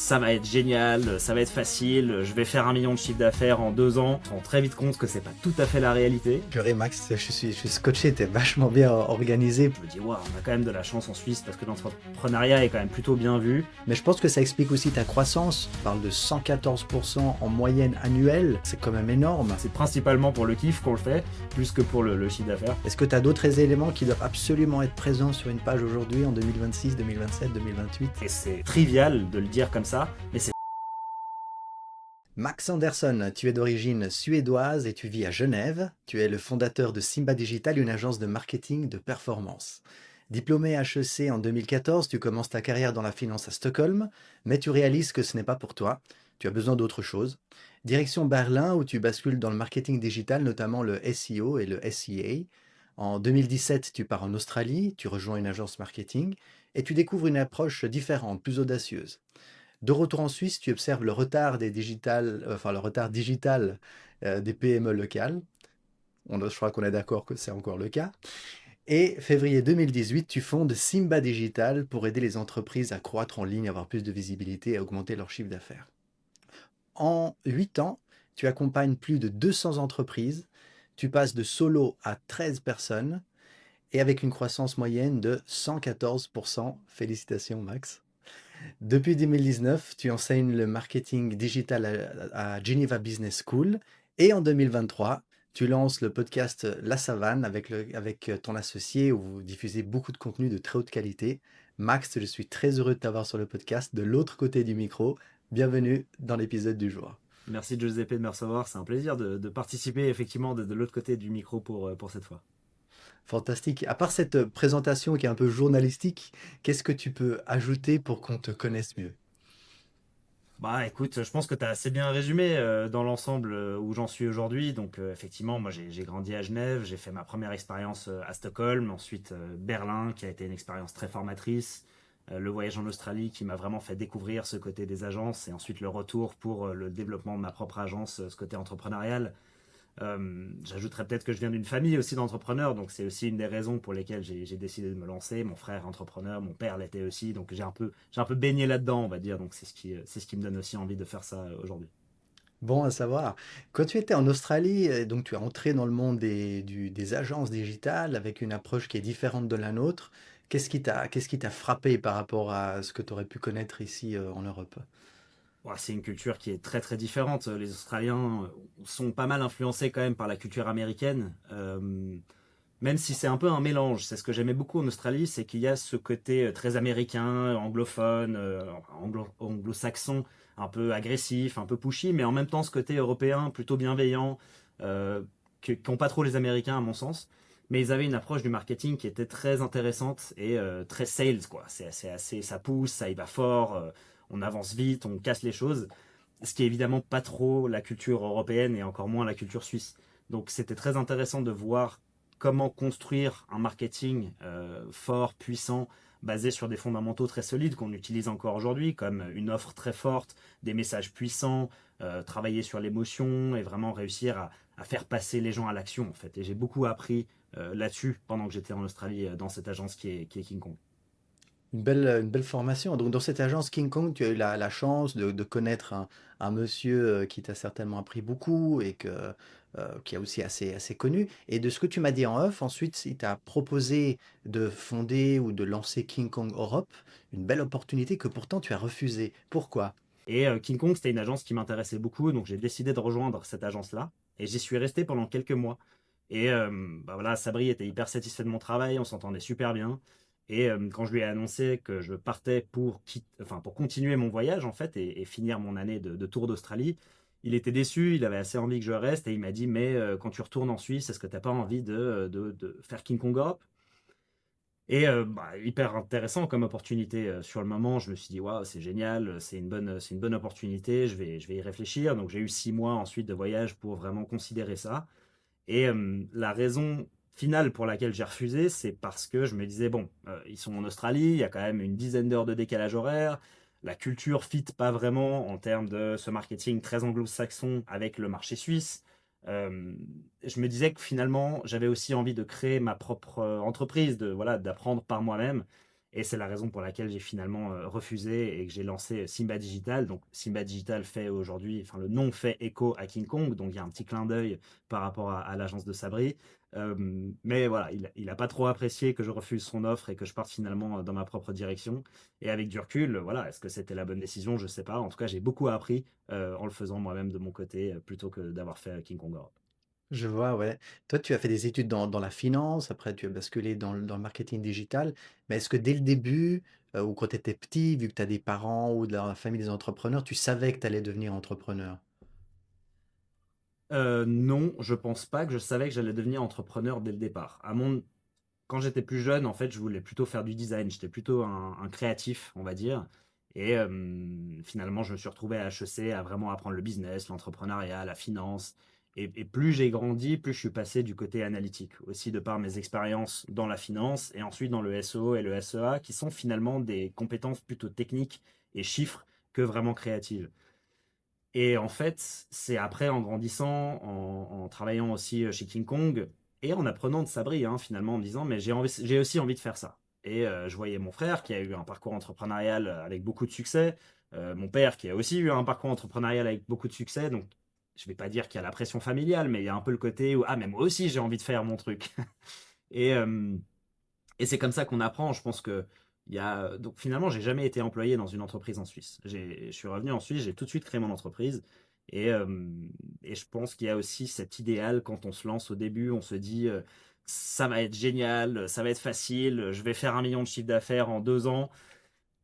ça va être génial, ça va être facile, je vais faire 1 million de chiffre d'affaires en 2 ans. On se rend très vite compte que c'est pas tout à fait la réalité. Purée Max, je suis scotché, t'es vachement bien organisé. Je me dis, waouh, on a quand même de la chance en Suisse parce que l'entrepreneuriat est quand même plutôt bien vu. Mais je pense que ça explique aussi ta croissance. On parle de 114% en moyenne annuelle, c'est quand même énorme. C'est principalement pour le kiff qu'on le fait, plus que pour le chiffre d'affaires. Est-ce que tu as d'autres éléments qui doivent absolument être présents sur une page aujourd'hui en 2026, 2027, 2028? Et c'est trivial de le dire comme ça, mais c'est... Max Anderson, tu es d'origine suédoise et tu vis à Genève. Tu es le fondateur de Simba Digital, une agence de marketing de performance. Diplômé HEC en 2014, tu commences ta carrière dans la finance à Stockholm, mais tu réalises que ce n'est pas pour toi. Tu as besoin d'autre chose. Direction Berlin où tu bascules dans le marketing digital, notamment le SEO et le SEA. En 2017, tu pars en Australie, tu rejoins une agence marketing et tu découvres une approche différente, plus audacieuse. De retour en Suisse, tu observes le retard le retard digital des PME locales. Je crois qu'on est d'accord que c'est encore le cas. Et février 2018, tu fondes Simba Digital pour aider les entreprises à croître en ligne, avoir plus de visibilité et à augmenter leur chiffre d'affaires. En 8 ans, tu accompagnes plus de 200 entreprises. Tu passes de solo à 13 personnes et avec une croissance moyenne de 114%. Félicitations, Max. Depuis 2019, tu enseignes le marketing digital à Geneva Business School et en 2023, tu lances le podcast La Savane avec ton associé où vous diffusez beaucoup de contenu de très haute qualité. Max, je suis très heureux de t'avoir sur le podcast de l'autre côté du micro. Bienvenue dans l'épisode du jour. Merci Giuseppe de me recevoir, c'est un plaisir de participer effectivement de l'autre côté du micro pour cette fois. Fantastique. À part cette présentation qui est un peu journalistique, qu'est-ce que tu peux ajouter pour qu'on te connaisse mieux? Bah écoute, je pense que tu as assez bien résumé dans l'ensemble où j'en suis aujourd'hui. Donc effectivement, moi j'ai grandi à Genève, j'ai fait ma première expérience à Stockholm, ensuite Berlin qui a été une expérience très formatrice, le voyage en Australie qui m'a vraiment fait découvrir ce côté des agences et ensuite le retour pour le développement de ma propre agence, ce côté entrepreneurial. J'ajouterais peut-être que je viens d'une famille aussi d'entrepreneurs, donc c'est aussi une des raisons pour lesquelles j'ai décidé de me lancer. Mon frère est entrepreneur, mon père l'était aussi, donc j'ai un peu baigné là-dedans, on va dire. Donc c'est ce qui me donne aussi envie de faire ça aujourd'hui. Bon à savoir. Quand tu étais en Australie, donc tu es entré dans le monde des agences digitales avec une approche qui est différente de la nôtre. Qu'est-ce qui t'a frappé par rapport à ce que tu aurais pu connaître ici en Europe? Ouais, c'est une culture qui est très très différente. Les Australiens sont pas mal influencés quand même par la culture américaine. Même si c'est un peu un mélange, c'est ce que j'aimais beaucoup en Australie, c'est qu'il y a ce côté très américain, anglophone, anglo-saxon, un peu agressif, un peu pushy, mais en même temps ce côté européen plutôt bienveillant, qu'ont pas trop les Américains à mon sens. Mais ils avaient une approche du marketing qui était très intéressante et très sales, quoi. C'est assez, ça pousse, ça y va fort, on avance vite, on casse les choses. Ce qui est évidemment pas trop la culture européenne et encore moins la culture suisse. Donc c'était très intéressant de voir comment construire un marketing fort, puissant, basé sur des fondamentaux très solides qu'on utilise encore aujourd'hui, comme une offre très forte, des messages puissants, travailler sur l'émotion et vraiment réussir à faire passer les gens à l'action en fait. Et j'ai beaucoup appris là-dessus pendant que j'étais en Australie dans cette agence qui est King Kong. Une belle formation. Donc dans cette agence King Kong, tu as eu la chance de connaître un monsieur qui t'a certainement appris beaucoup et qui est aussi assez connu. Et de ce que tu m'as dit en off, ensuite, il t'a proposé de fonder ou de lancer King Kong Europe, une belle opportunité que pourtant tu as refusée. Pourquoi? Et King Kong, c'était une agence qui m'intéressait beaucoup, donc j'ai décidé de rejoindre cette agence-là. Et j'y suis resté pendant quelques mois. Et bah voilà, Sabri était hyper satisfait de mon travail, on s'entendait super bien. Et quand je lui ai annoncé que je partais pour continuer mon voyage en fait et finir mon année de tour d'Australie, il était déçu, il avait assez envie que je reste et il m'a dit mais quand tu retournes en Suisse, est-ce que t'as pas envie de faire King Kong Europe? Et bah, hyper intéressant comme opportunité. Sur le moment, je me suis dit, waouh, c'est génial, c'est une bonne opportunité, je vais y réfléchir. Donc j'ai eu 6 mois ensuite de voyage pour vraiment considérer ça. Et la raison finale pour laquelle j'ai refusé, c'est parce que je me disais, bon, ils sont en Australie, il y a quand même une dizaine d'heures de décalage horaire, la culture fit pas vraiment en termes de ce marketing très anglo-saxon avec le marché suisse. Euh, je me disais que finalement, j'avais aussi envie de créer ma propre entreprise, voilà, d'apprendre par moi-même. Et c'est la raison pour laquelle j'ai finalement refusé et que j'ai lancé Simba Digital. Donc Simba Digital fait aujourd'hui, enfin le nom fait écho à King Kong, donc il y a un petit clin d'œil par rapport à l'agence de Sabri. Mais voilà, il a pas trop apprécié que je refuse son offre et que je parte finalement dans ma propre direction. Et avec du recul, voilà, est-ce que c'était la bonne décision? Je sais pas. En tout cas, j'ai beaucoup appris en le faisant moi-même de mon côté, plutôt que d'avoir fait King Kong Europe. Je vois, ouais. Toi, tu as fait des études dans la finance, après tu as basculé dans le marketing digital. Mais est-ce que dès le début, ou quand tu étais petit, vu que tu as des parents ou de la famille des entrepreneurs, tu savais que tu allais devenir entrepreneur? Non, je pense pas que je savais que j'allais devenir entrepreneur dès le départ. Quand j'étais plus jeune, en fait, je voulais plutôt faire du design. J'étais plutôt un créatif, on va dire. Et finalement, je me suis retrouvé à HEC à vraiment apprendre le business, l'entrepreneuriat, la finance. Et plus j'ai grandi, plus je suis passé du côté analytique, aussi de par mes expériences dans la finance et ensuite dans le SEO et le SEA, qui sont finalement des compétences plutôt techniques et chiffres que vraiment créatives. Et en fait, c'est après, en grandissant, en travaillant aussi chez King Kong, et en apprenant de Sabri, hein, finalement, en me disant, mais j'ai aussi envie de faire ça. Et je voyais mon frère qui a eu un parcours entrepreneurial avec beaucoup de succès, mon père qui a aussi eu un parcours entrepreneurial avec beaucoup de succès, donc je vais pas dire qu'il y a la pression familiale, mais il y a un peu le côté où, ah, mais moi aussi j'ai envie de faire mon truc. Et, et c'est comme ça qu'on apprend. Je pense que donc finalement, j'ai jamais été employé dans une entreprise en Suisse. Je suis revenu en Suisse, j'ai tout de suite créé mon entreprise. Et, euh, et je pense qu'il y a aussi cet idéal quand on se lance au début, on se dit ça va être génial, ça va être facile, je vais faire 1 million de chiffre d'affaires en 2 ans.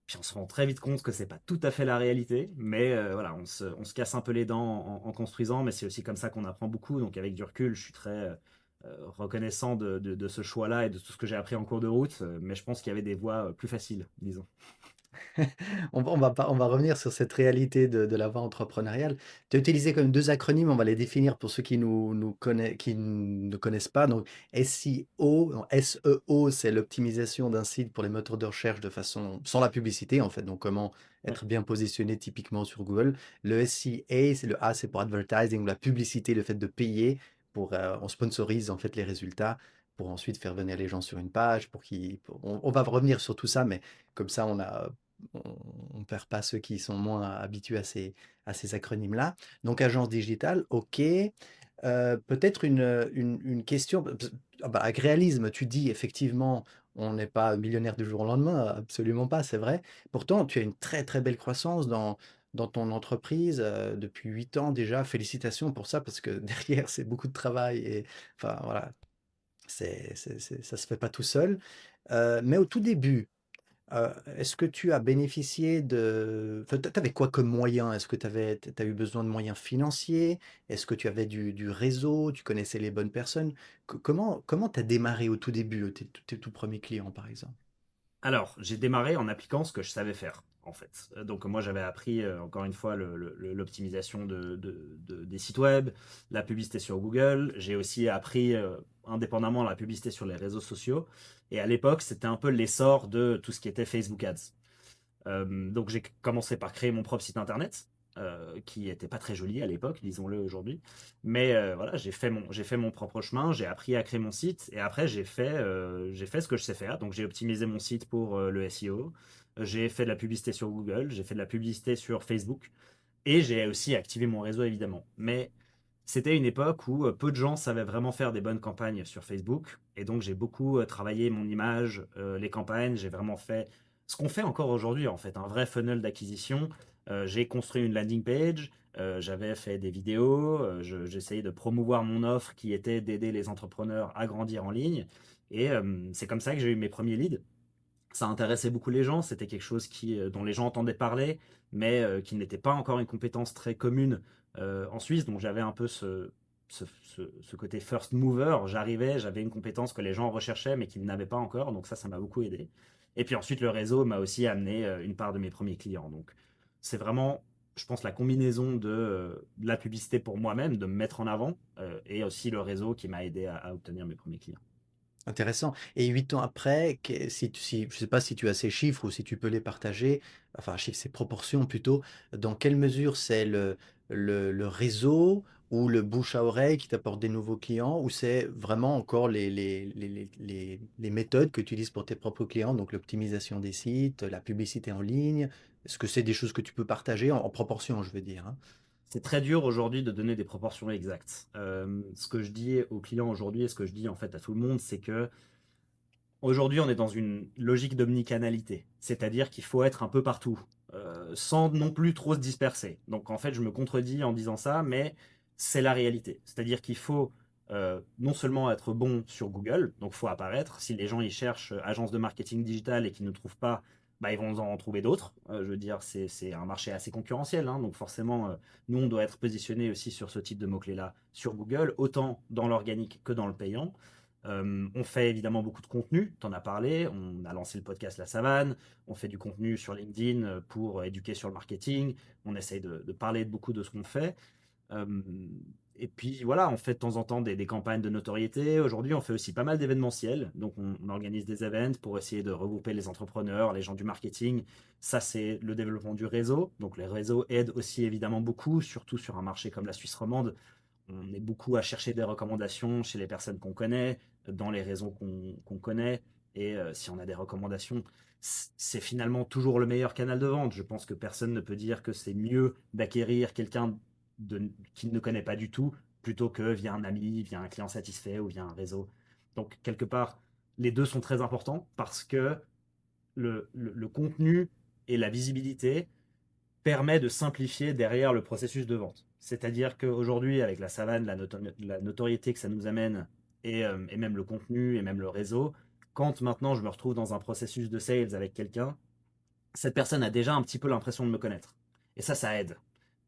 Puis on se rend très vite compte que c'est pas tout à fait la réalité, mais voilà, on se casse un peu les dents en construisant, mais c'est aussi comme ça qu'on apprend beaucoup. Donc avec du recul, je suis très reconnaissant de ce choix-là et de tout ce que j'ai appris en cours de route, mais je pense qu'il y avait des voies plus faciles, disons. On va revenir sur cette réalité de la voie entrepreneuriale. Tu as utilisé quand même 2 acronymes, on va les définir pour ceux qui ne connaissent pas. Donc SEO, non, SEO, c'est l'optimisation d'un site pour les moteurs de recherche de façon sans la publicité, en fait, donc comment Ouais, être bien positionné typiquement sur Google. Le SEA, c'est le A, c'est pour advertising, la publicité, le fait de payer pour, on sponsorise en fait les résultats pour ensuite faire venir les gens sur une page on va revenir sur tout ça, mais comme ça on ne perd pas ceux qui sont moins habitués à ces acronymes-là. Donc, agence digitale, OK. Peut-être une question. Ah bah, agréalisme, tu dis effectivement, on n'est pas millionnaire du jour au lendemain, absolument pas, c'est vrai. Pourtant, tu as une très très belle croissance dans ton entreprise depuis 8 ans déjà. Félicitations pour ça parce que derrière, c'est beaucoup de travail et enfin voilà, ça se fait pas tout seul. Mais au tout début, est-ce que tu as bénéficié enfin, tu avais quoi comme moyens? Est-ce que tu as eu besoin de moyens financiers? Est-ce que tu avais du réseau? Tu connaissais les bonnes personnes? Comment tu as démarré au tout début, tes tout premiers clients, par exemple? alors, j'ai démarré en appliquant ce que je savais faire, en fait. Donc, moi, j'avais appris, encore une fois, l'optimisation des sites web, la publicité sur Google. J'ai aussi appris, indépendamment, la publicité sur les réseaux sociaux. Et à l'époque, c'était un peu l'essor de tout ce qui était Facebook Ads. Donc j'ai commencé par créer mon propre site internet, qui était pas très joli à l'époque, disons-le aujourd'hui. Mais voilà, j'ai fait mon propre chemin, j'ai appris à créer mon site et après j'ai fait ce que je sais faire. Donc j'ai optimisé mon site pour le SEO, j'ai fait de la publicité sur Google, j'ai fait de la publicité sur Facebook et j'ai aussi activé mon réseau évidemment. Mais c'était une époque où peu de gens savaient vraiment faire des bonnes campagnes sur Facebook. Et donc, j'ai beaucoup travaillé mon image, les campagnes. J'ai vraiment fait ce qu'on fait encore aujourd'hui, en fait, un vrai funnel d'acquisition. J'ai construit une landing page. J'avais fait des vidéos. J'essayais de promouvoir mon offre qui était d'aider les entrepreneurs à grandir en ligne. Et c'est comme ça que j'ai eu mes premiers leads. Ça intéressait beaucoup les gens. C'était quelque chose dont les gens entendaient parler, mais qui n'était pas encore une compétence très commune en Suisse. Donc j'avais un peu ce côté first mover. J'avais une compétence que les gens recherchaient, mais qu'ils n'avaient pas encore. Donc ça m'a beaucoup aidé. Et puis ensuite, le réseau m'a aussi amené une part de mes premiers clients. Donc c'est vraiment, je pense, la combinaison de la publicité pour moi-même, de me mettre en avant, et aussi le réseau qui m'a aidé à obtenir mes premiers clients. Intéressant. Et 8 ans après, si je sais pas si tu as ces chiffres ou si tu peux les partager, enfin, chiffres, ces proportions plutôt, dans quelle mesure c'est le réseau ou le bouche à oreille qui t'apporte des nouveaux clients, ou c'est vraiment encore les méthodes que tu utilises pour tes propres clients, donc l'optimisation des sites, la publicité en ligne? Est-ce que c'est des choses que tu peux partager en proportion, je veux dire, hein? C'est très dur aujourd'hui de donner des proportions exactes. Ce que je dis aux clients aujourd'hui et ce que je dis en fait à tout le monde, c'est que aujourd'hui on est dans une logique d'omnicanalité. C'est-à-dire qu'il faut être un peu partout, sans non plus trop se disperser. Donc en fait, je me contredis en disant ça, mais c'est la réalité. C'est-à-dire qu'il faut non seulement être bon sur Google, donc il faut apparaître. Si les gens ils cherchent agence de marketing digital et qu'ils ne trouvent pas, bah, ils vont en trouver d'autres. Je veux dire, c'est un marché assez concurrentiel, hein, donc forcément, nous, on doit être positionné aussi sur ce type de mots-clés-là sur Google, autant dans l'organique que dans le payant. On fait évidemment beaucoup de contenu, tu en as parlé, on a lancé le podcast La Savane, on fait du contenu sur LinkedIn pour éduquer sur le marketing, on essaye de parler de beaucoup de ce qu'on fait. Euh, et puis voilà, on fait de temps en temps des campagnes de notoriété. Aujourd'hui, on fait aussi pas mal d'événementiels. Donc, on organise des events pour essayer de regrouper les entrepreneurs, les gens du marketing. Ça, c'est le développement du réseau. Donc, les réseaux aident aussi évidemment beaucoup, surtout sur un marché comme la Suisse romande. On est beaucoup à chercher des recommandations chez les personnes qu'on connaît, dans les réseaux qu'on connaît. Et si on a des recommandations, c'est finalement toujours le meilleur canal de vente. Je pense que personne ne peut dire que c'est mieux d'acquérir quelqu'un qu'il ne connaît pas du tout, plutôt que via un ami, via un client satisfait ou via un réseau. Donc, quelque part, les deux sont très importants parce que le contenu et la visibilité permet de simplifier derrière le processus de vente. C'est-à-dire qu'aujourd'hui, avec la savane, la notoriété que ça nous amène, et même le contenu, et même le réseau, quand maintenant je me retrouve dans un processus de sales avec quelqu'un, cette personne a déjà un petit peu l'impression de me connaître. Et ça aide.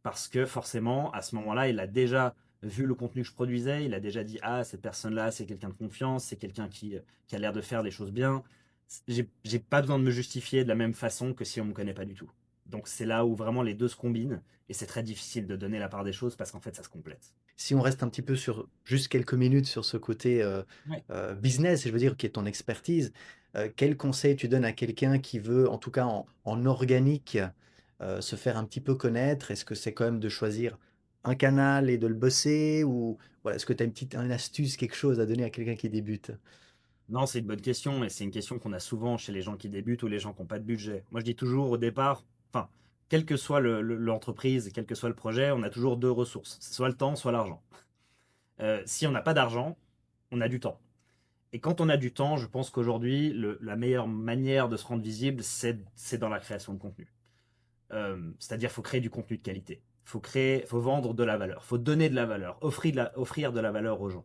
Parce que forcément, à ce moment-là, il a déjà vu le contenu que je produisais, il a déjà dit, ah, cette personne-là, c'est quelqu'un de confiance, c'est quelqu'un qui a l'air de faire les choses bien. J'ai pas besoin de me justifier de la même façon que si on me connaît pas du tout. Donc c'est là où vraiment les deux se combinent, et c'est très difficile de donner la part des choses parce qu'en fait, ça se complète. Si on reste un petit peu sur juste quelques minutes sur ce côté, Ouais. business, je veux dire, qui est ton expertise, quels conseils tu donnes à quelqu'un qui veut, en tout cas en organique, se faire un petit peu connaître? Est-ce que c'est quand même de choisir un canal et de le bosser, ou voilà, est-ce que tu as une astuce, quelque chose à donner à quelqu'un qui débute? Non, c'est une bonne question, et c'est une question qu'on a souvent chez les gens qui débutent ou les gens qui n'ont pas de budget. Moi, je dis toujours au départ, enfin, quelle que soit l'entreprise, quel que soit le projet, on a toujours deux ressources. C'est soit le temps, soit l'argent. Si on n'a pas d'argent, on a du temps. Et quand on a du temps, je pense qu'aujourd'hui, la meilleure manière de se rendre visible, c'est dans la création de contenu. C'est-à-dire, il faut créer du contenu de qualité. Faut vendre de la valeur. Faut donner de la valeur. Offrir de la valeur aux gens.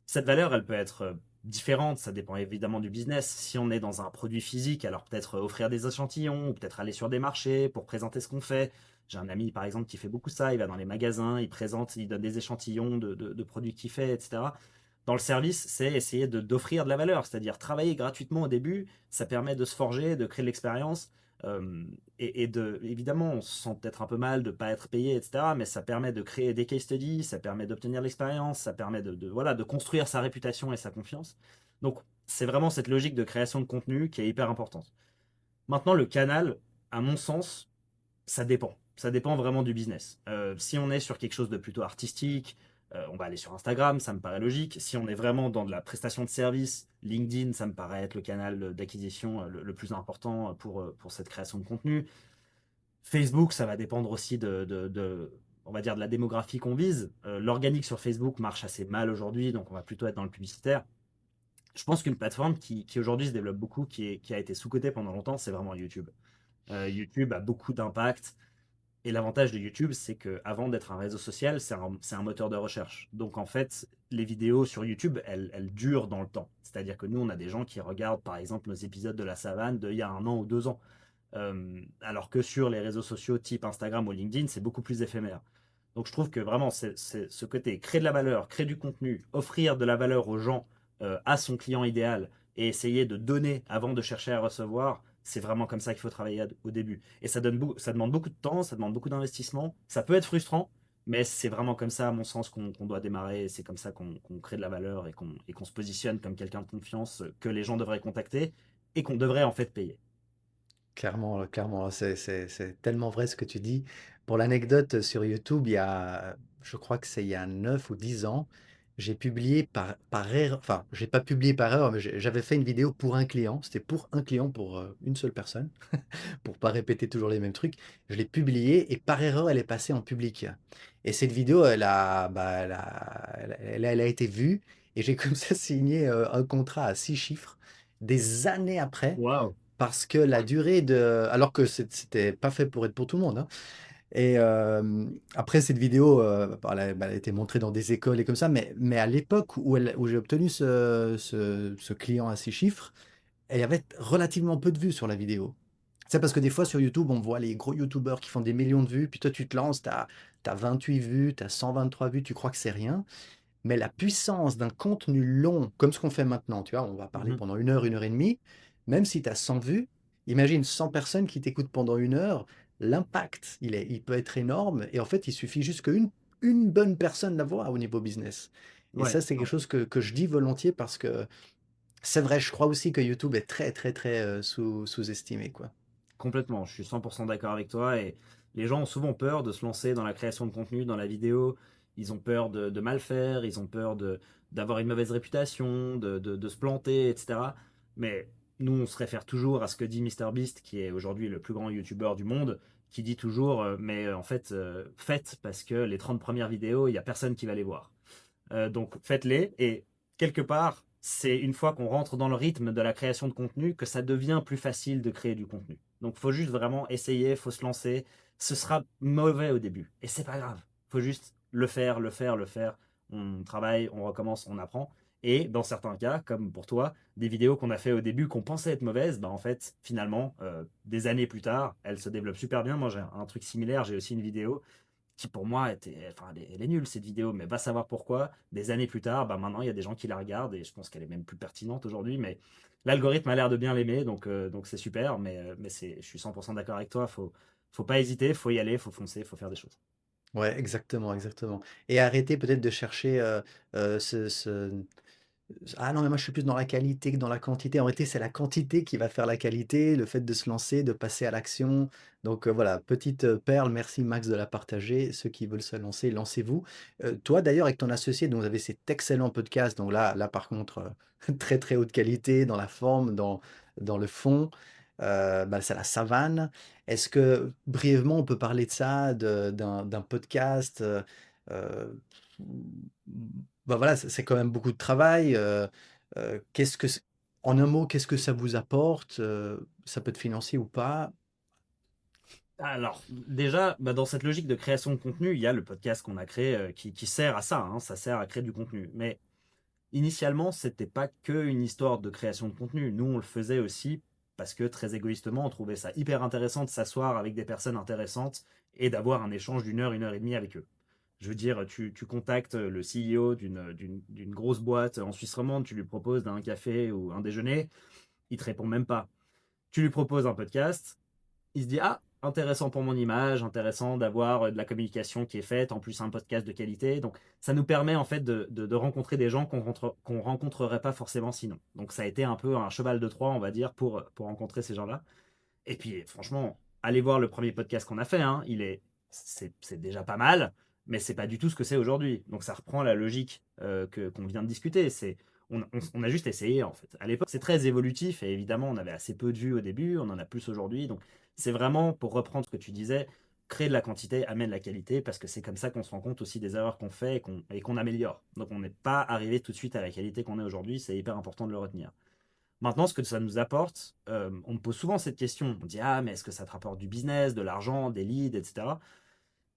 Cette valeur, elle peut être différente, ça dépend évidemment du business. Si on est dans un produit physique, alors peut-être offrir des échantillons, ou peut-être aller sur des marchés pour présenter ce qu'on fait. J'ai un ami, par exemple, qui fait beaucoup ça. Il va dans les magasins, il présente, il donne des échantillons de produits qu'il fait, etc. Dans le service, c'est essayer d'offrir de la valeur, c'est-à-dire travailler gratuitement au début. Ça permet de se forger, de créer de l'expérience. euh, Évidemment, on se sent peut-être un peu mal de ne pas être payé, etc. Mais ça permet de créer des case studies, ça permet d'obtenir l'expérience, ça permet voilà, de construire sa réputation et sa confiance. Donc, c'est vraiment cette logique de création de contenu qui est hyper importante. Maintenant, le canal, à mon sens, ça dépend. Ça dépend vraiment du business. Si on est sur quelque chose de plutôt artistique, on va aller sur Instagram, ça me paraît logique. Si on est vraiment dans de la prestation de service, LinkedIn, ça me paraît être le canal d'acquisition le plus important pour cette création de contenu. Facebook, ça va dépendre aussi on va dire, de la démographie qu'on vise. L'organique sur Facebook marche assez mal aujourd'hui, donc on va plutôt être dans le publicitaire. Je pense qu'une plateforme qui aujourd'hui se développe beaucoup, qui a été sous-cotée pendant longtemps, c'est vraiment YouTube. YouTube a beaucoup d'impact. Et l'avantage de YouTube, c'est que avant d'être un réseau social, c'est un moteur de recherche. Donc en fait, les vidéos sur YouTube, elles durent dans le temps. C'est-à-dire que nous, on a des gens qui regardent par exemple nos épisodes de La Savane d'il y a un an ou 2 ans. Alors que sur les réseaux sociaux type Instagram ou LinkedIn, c'est beaucoup plus éphémère. Donc je trouve que vraiment, c'est ce côté créer de la valeur, créer du contenu, offrir de la valeur aux gens, à son client idéal, et essayer de donner avant de chercher à recevoir, c'est vraiment comme ça qu'il faut travailler au début. Et ça demande beaucoup de temps, ça demande beaucoup d'investissement. Ça peut être frustrant, mais c'est vraiment comme ça, à mon sens, qu'on doit démarrer. Et c'est comme ça qu'on crée de la valeur, et qu'on se positionne comme quelqu'un de confiance que les gens devraient contacter et qu'on devrait en fait payer. Clairement, clairement, c'est tellement vrai ce que tu dis. Pour l'anecdote, sur YouTube, il y a je crois que c'est il y a 9 ou 10 ans, j'ai publié par erreur, enfin, j'ai pas publié par erreur, mais j'avais fait une vidéo pour un client. C'était pour un client, pour une seule personne, pour pas répéter toujours les mêmes trucs. Je l'ai publiée et par erreur, elle est passée en public. Et cette vidéo, elle a été vue et j'ai comme ça signé un contrat à 6 chiffres des années après Waouh. parce que la durée de... Alors que c'était pas fait pour être pour tout le monde, hein. Et après cette vidéo, elle a été montrée dans des écoles et comme ça, mais à l'époque où j'ai obtenu ce client à 6 chiffres, il y avait relativement peu de vues sur la vidéo. C'est parce que des fois sur YouTube, on voit les gros YouTubeurs qui font des millions de vues, puis toi tu te lances, tu as 28 vues, tu as 123 vues, tu crois que c'est rien. Mais la puissance d'un contenu long, comme ce qu'on fait maintenant, tu vois, on va parler Mhm. pendant 1 heure et demie, même si tu as 100 vues, imagine 100 personnes qui t'écoutent pendant 1 heure, l'impact, il peut être énorme, et en fait, il suffit juste qu'une bonne personne la voit au niveau business. Et Ouais. ça, c'est quelque chose que je dis volontiers parce que c'est vrai, je crois aussi que YouTube est très, très, très sous-estimé, quoi. Complètement, je suis 100% d'accord avec toi et les gens ont souvent peur de se lancer dans la création de contenu, dans la vidéo. Ils ont peur de mal faire, ils ont peur d'avoir une mauvaise réputation, de se planter, etc. Mais nous, on se réfère toujours à ce que dit MrBeast, qui est aujourd'hui le plus grand YouTuber du monde, qui dit toujours, en fait, faites parce que les 30 premières vidéos, il n'y a personne qui va les voir. Donc faites-les et quelque part, c'est une fois qu'on rentre dans le rythme de la création de contenu que ça devient plus facile de créer du contenu. Donc faut juste vraiment essayer, faut se lancer. Ce sera mauvais au début et c'est pas grave. Faut juste le faire, le faire, le faire. On travaille, on recommence, on apprend. Et dans certains cas, comme pour toi, des vidéos qu'on a fait au début qu'on pensait être mauvaises, bah en fait, finalement, des années plus tard, elles se développent super bien. Moi, j'ai un truc similaire. J'ai aussi une vidéo qui pour moi était, enfin, elle est nulle cette vidéo, mais va savoir pourquoi. Des années plus tard, bah maintenant il y a des gens qui la regardent et je pense qu'elle est même plus pertinente aujourd'hui. Mais l'algorithme a l'air de bien l'aimer, donc c'est super. Mais je suis 100% d'accord avec toi. Faut pas hésiter, faut y aller, faut foncer, faut faire des choses. Ouais, exactement, exactement. Et arrêter peut-être de chercher ah non, mais moi je suis plus dans la qualité que dans la quantité. En réalité, c'est la quantité qui va faire la qualité, le fait de se lancer, de passer à l'action. Donc voilà, petite perle, merci Max de la partager. Ceux qui veulent se lancer, lancez-vous. Toi d'ailleurs, avec ton associé, donc vous avez cet excellent podcast. Donc là par contre, très très haute qualité dans la forme, dans le fond. Bah, c'est la savane. Est-ce que brièvement on peut parler de ça, d'un podcast euh, bah voilà, c'est quand même beaucoup de travail. Qu'est-ce que en un mot, qu'est-ce que ça vous apporte? Ça peut être financier ou pas? Alors, déjà, bah, dans cette logique de création de contenu, il y a le podcast qu'on a créé qui sert à ça, hein, ça sert à créer du contenu. Mais initialement, c'était pas que une histoire de création de contenu. Nous, on le faisait aussi parce que très égoïstement, on trouvait ça hyper intéressant de s'asseoir avec des personnes intéressantes et d'avoir un échange d'une heure et demie avec eux. Je veux dire, tu contactes le CEO d'une grosse boîte en Suisse romande, tu lui proposes un café ou un déjeuner, il te répond même pas. Tu lui proposes un podcast, il se dit ah intéressant pour mon image, intéressant d'avoir de la communication qui est faite, en plus un podcast de qualité. Donc ça nous permet en fait de rencontrer des gens qu'on rencontrerait pas forcément sinon. Donc ça a été un peu un cheval de Troie, on va dire, pour rencontrer ces gens-là. Et puis franchement, allez voir le premier podcast qu'on a fait, hein, c'est déjà pas mal, mais c'est pas du tout ce que c'est aujourd'hui. Donc ça reprend la logique qu'on vient de discuter. On a juste essayé en fait. À l'époque, c'est très évolutif et évidemment, on avait assez peu de vues au début, on en a plus aujourd'hui. Donc c'est vraiment, pour reprendre ce que tu disais, créer de la quantité amène la qualité parce que c'est comme ça qu'on se rend compte aussi des erreurs qu'on fait et qu'on améliore. Donc on n'est pas arrivé tout de suite à la qualité qu'on est aujourd'hui, c'est hyper important de le retenir. Maintenant, ce que ça nous apporte, on me pose souvent cette question. On dit, ah, mais est-ce que ça te rapporte du business, de l'argent, des leads, etc.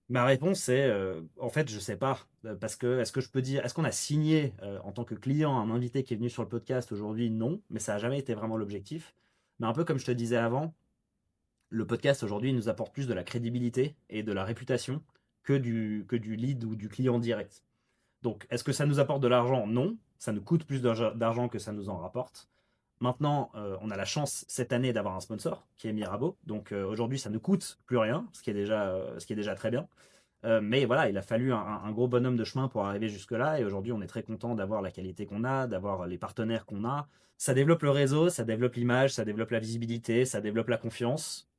Ma réponse est, en fait, je sais pas. Parce que, est-ce que je peux dire, est-ce qu'on a signé en tant que client un invité qui est venu sur le podcast aujourd'hui? Non, mais ça n'a jamais été vraiment l'objectif. Mais un peu comme je te disais avant, le podcast aujourd'hui nous apporte plus de la crédibilité et de la réputation que du lead ou du client direct. Donc, est-ce que ça nous apporte de l'argent? Non. Ça nous coûte plus d'argent que ça nous en rapporte. Maintenant, on a la chance cette année d'avoir un sponsor qui est Mirabeau. Donc aujourd'hui, ça ne coûte plus rien, ce qui est déjà très bien. Mais voilà, il a fallu un gros bonhomme de chemin pour arriver jusque-là. Et aujourd'hui, on est très content d'avoir la qualité qu'on a, d'avoir les partenaires qu'on a. Ça développe le réseau, ça développe l'image, ça développe la visibilité, ça développe la confiance.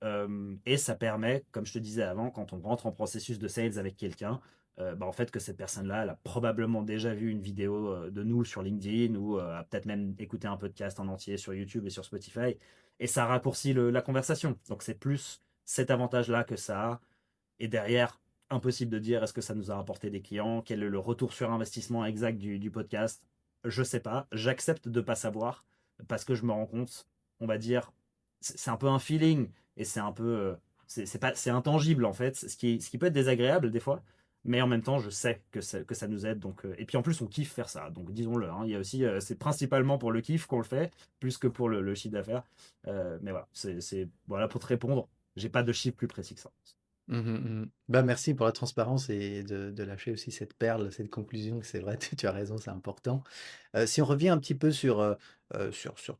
Et ça permet, comme je te disais avant, quand on rentre en processus de sales avec quelqu'un, en fait, que cette personne-là, elle a probablement déjà vu une vidéo de nous sur LinkedIn ou a peut-être même écouté un podcast en entier sur YouTube et sur Spotify. Et ça raccourcit la conversation. Donc c'est plus cet avantage-là que ça a. Et derrière, impossible de dire est-ce que ça nous a rapporté des clients, quel est le retour sur investissement exact du podcast. Je sais pas. J'accepte de pas savoir parce que je me rends compte, on va dire, c'est un peu un feeling et c'est un peu, c'est pas, c'est intangible en fait, ce qui peut être désagréable des fois. Mais en même temps, je sais que ça nous aide. Donc, et puis en plus, on kiffe faire ça. Donc disons-le. Hein, il y a aussi, c'est principalement pour le kiff qu'on le fait, plus que pour le chiffre d'affaires. Mais voilà, voilà pour te répondre. J'ai pas de chiffre plus précis que ça. Mmh mh. Bah, merci pour la transparence et de lâcher aussi cette perle, cette conclusion que c'est vrai, tu as raison, c'est important. Si on revient un petit peu sur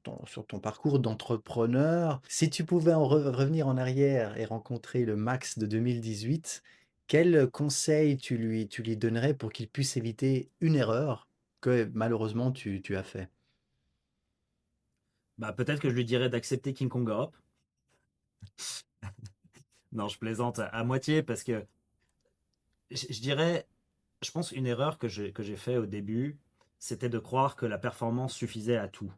ton parcours d'entrepreneur, si tu pouvais en revenir en arrière et rencontrer le Max de 2018, quel conseil tu lui donnerais pour qu'il puisse éviter une erreur que malheureusement tu as fait? Bah, peut-être que je lui dirais d'accepter King Kong Europe. Non, je plaisante à moitié parce que je dirais, je pense une erreur que j'ai fait au début, c'était de croire que la performance suffisait à tout.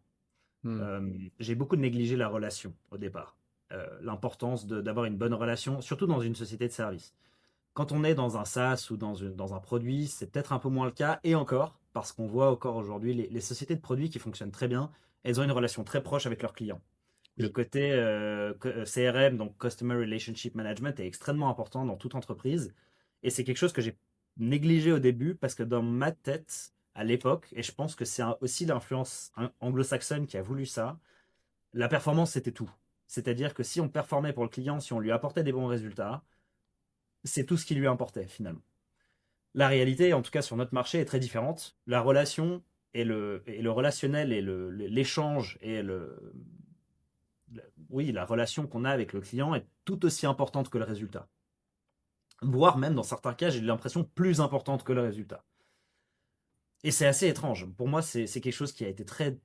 Mmh. J'ai beaucoup négligé la relation au départ. L'importance d'avoir une bonne relation, surtout dans une société de service. Quand on est dans un SaaS ou dans un produit, c'est peut-être un peu moins le cas, et encore, parce qu'on voit encore aujourd'hui les sociétés de produits qui fonctionnent très bien, elles ont une relation très proche avec leurs clients. Le Oui. côté CRM, donc Customer Relationship Management, est extrêmement important dans toute entreprise. Et c'est quelque chose que j'ai négligé au début parce que dans ma tête, à l'époque, et je pense que c'est aussi l'influence anglo-saxonne qui a voulu ça, la performance, c'était tout. C'est-à-dire que si on performait pour le client, si on lui apportait des bons résultats, c'est tout ce qui lui importait finalement. La réalité, en tout cas sur notre marché, est très différente. La relation et le relationnel et l'échange et oui, la relation qu'on a avec le client est tout aussi importante que le résultat. Voire même dans certains cas, j'ai l'impression plus importante que le résultat. Et c'est assez étrange. Pour moi, c'est quelque chose qui a été très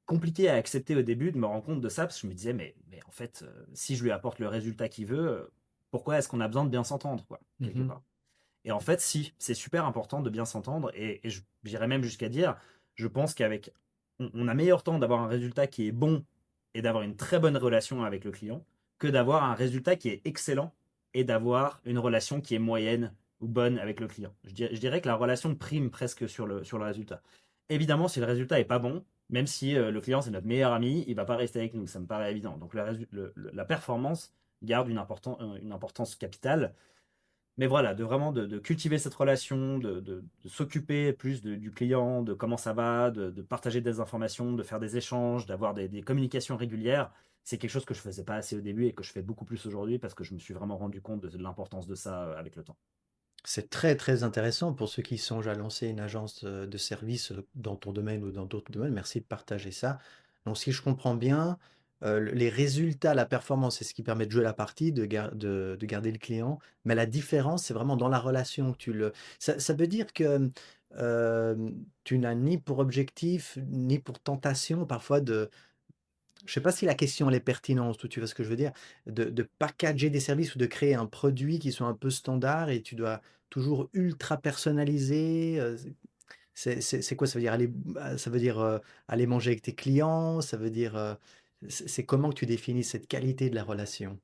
compliqué à accepter au début de me rendre compte de ça, parce que je me disais, mais en fait, si je lui apporte le résultat qu'il veut, pourquoi est-ce qu'on a besoin de bien s'entendre, quoi, quelque Mmh. part. Et en fait, si, c'est super important de bien s'entendre, et j'irais même jusqu'à dire, je pense qu'avec, on a meilleur temps d'avoir un résultat qui est bon et d'avoir une très bonne relation avec le client, que d'avoir un résultat qui est excellent et d'avoir une relation qui est moyenne ou bonne avec le client. Je dirais que la relation prime presque sur le résultat. Évidemment, si le résultat est pas bon, même si le client c'est notre meilleur ami, il va pas rester avec nous, ça me paraît évident. Donc la performance garde une importance capitale. Mais voilà, de cultiver cette relation, de s'occuper plus du client, de comment ça va, de partager des informations, de faire des échanges, d'avoir des communications régulières, c'est quelque chose que je faisais pas assez au début et que je fais beaucoup plus aujourd'hui parce que je me suis vraiment rendu compte de l'importance de ça avec le temps. C'est très, très intéressant pour ceux qui songent à lancer une agence, de services, dans ton domaine ou dans d'autres domaines. Merci de partager ça. Donc si je comprends bien, les résultats, la performance, c'est ce qui permet de jouer la partie, de garder le client, mais la différence, c'est vraiment dans la relation que tu le ça veut dire que, tu n'as ni pour objectif, ni pour tentation parfois de je sais pas si la question elle est pertinente, tu vois ce que je veux dire? De packager des services ou de créer un produit qui soit un peu standard et tu dois toujours ultra personnaliser, c'est quoi? Ça veut dire aller manger avec tes clients? Ça veut dire, c'est comment que tu définis cette qualité de la relation?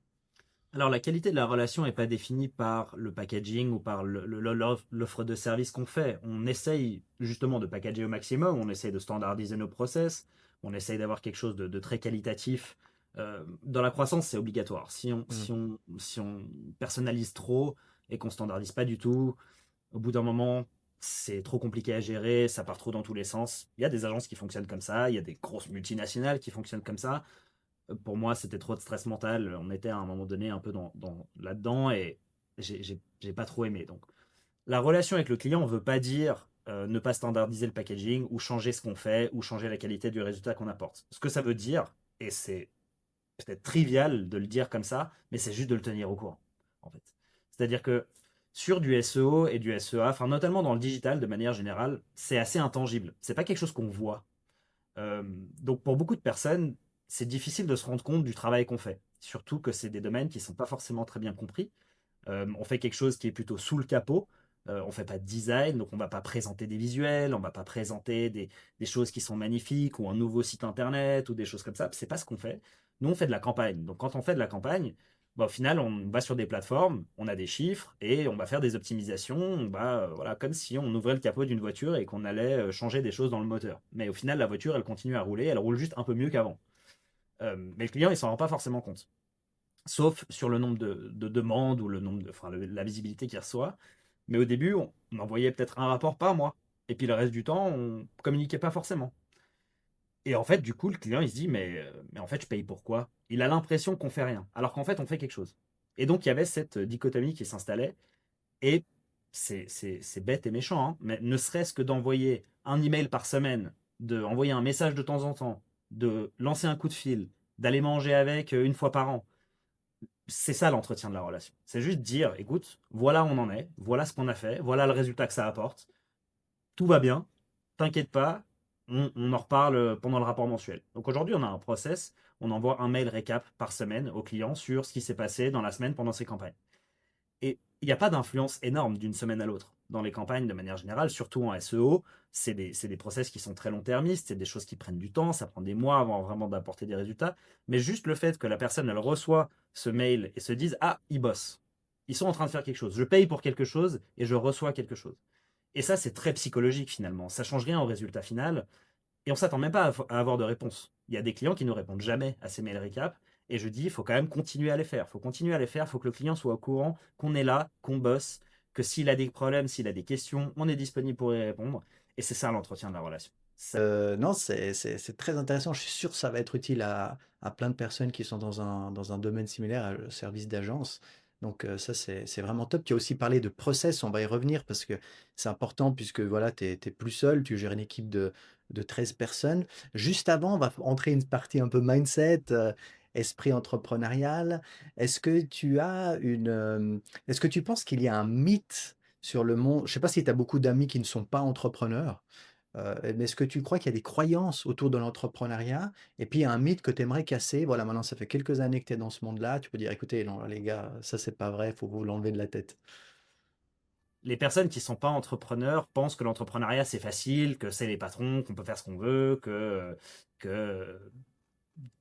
Alors la qualité de la relation n'est pas définie par le packaging ou par l'offre de service qu'on fait. On essaye justement de packager au maximum, on essaye de standardiser nos process, on essaye d'avoir quelque chose de très qualitatif. Dans la croissance, c'est obligatoire. Si on, Mmh. si on, si on personnalise trop et qu'on standardise pas du tout, au bout d'un moment, c'est trop compliqué à gérer, ça part trop dans tous les sens. Il y a des agences qui fonctionnent comme ça, il y a des grosses multinationales qui fonctionnent comme ça. Pour moi, c'était trop de stress mental. On était à un moment donné un peu là-dedans et j'ai pas trop aimé. Donc, la relation avec le client ne veut pas dire ne pas standardiser le packaging ou changer ce qu'on fait ou changer la qualité du résultat qu'on apporte. Ce que ça veut dire, et c'est peut-être trivial de le dire comme ça, mais c'est juste de le tenir au courant, en fait. C'est-à-dire que Sur du SEO et du SEA, enfin notamment dans le digital de manière générale, c'est assez intangible. C'est pas quelque chose qu'on voit. Donc pour beaucoup de personnes, c'est difficile de se rendre compte du travail qu'on fait. Surtout que c'est des domaines qui sont pas forcément très bien compris. On fait quelque chose qui est plutôt sous le capot. On fait pas de design, donc on va pas présenter des visuels, on va pas présenter des choses qui sont magnifiques ou un nouveau site internet ou des choses comme ça. C'est pas ce qu'on fait. Nous, on fait de la campagne. Donc quand on fait de la campagne, bah, au final, on va sur des plateformes, on a des chiffres et on va faire des optimisations. On va, voilà, comme si on ouvrait le capot d'une voiture et qu'on allait changer des choses dans le moteur. Mais au final, la voiture, elle continue à rouler, elle roule juste un peu mieux qu'avant. Mais le client, il s'en rend pas forcément compte, sauf sur le nombre de demandes ou le nombre enfin, la visibilité qu'il reçoit. Mais au début, on envoyait peut-être un rapport par mois. Et puis le reste du temps, on communiquait pas forcément. Et en fait, du coup, le client, il se dit, mais en fait, je paye pourquoi? Il a l'impression qu'on fait rien, alors qu'en fait, on fait quelque chose. Et donc, il y avait cette dichotomie qui s'installait. Et c'est bête et méchant, hein, mais ne serait-ce que d'envoyer un email par semaine, d'envoyer un message de temps en temps, de lancer un coup de fil, d'aller manger avec une fois par an, c'est ça l'entretien de la relation. C'est juste dire, écoute, voilà où on en est, voilà ce qu'on a fait, voilà le résultat que ça apporte, tout va bien, t'inquiète pas, on en reparle pendant le rapport mensuel. Donc aujourd'hui, on a un process, on envoie un mail récap par semaine au client sur ce qui s'est passé dans la semaine pendant ses campagnes. Et il n'y a pas d'influence énorme d'une semaine à l'autre. Dans les campagnes, de manière générale, surtout en SEO, c'est des process qui sont très long-termistes, c'est des choses qui prennent du temps, ça prend des mois avant vraiment d'apporter des résultats. Mais juste le fait que la personne, elle reçoit ce mail et se dise, ah, ils bossent. Ils sont en train de faire quelque chose. Je paye pour quelque chose et je reçois quelque chose. Et ça, c'est très psychologique finalement. Ça change rien au résultat final. Et on s'attend même pas à avoir de réponse. Il y a des clients qui ne répondent jamais à ces mails récap. Et je dis, il faut quand même continuer à les faire. Il faut continuer à les faire. Il faut que le client soit au courant qu'on est là, qu'on bosse, que s'il a des problèmes, s'il a des questions, on est disponible pour y répondre. Et c'est ça l'entretien de la relation. Non, c'est très intéressant. Je suis sûr que ça va être utile à plein de personnes qui sont dans un domaine similaire, le service d'agence. Donc ça, c'est vraiment top. Tu as aussi parlé de process, on va y revenir parce que c'est important puisque voilà, tu es plus seul, tu gères une équipe de 13 personnes. Juste avant, on va entrer une partie un peu mindset, esprit entrepreneurial. Est-ce que tu penses qu'il y a un mythe sur le monde? Je sais pas si tu as beaucoup d'amis qui ne sont pas entrepreneurs. Mais est-ce que tu crois qu'il y a des croyances autour de l'entrepreneuriat? Et puis il y a un mythe que tu aimerais casser? Voilà, maintenant ça fait quelques années que tu es dans ce monde-là, tu peux dire: «Écoutez, non, les gars, ça c'est pas vrai, il faut vous l'enlever de la tête». Les personnes qui ne sont pas entrepreneurs pensent que l'entrepreneuriat c'est facile, que c'est les patrons, qu'on peut faire ce qu'on veut, que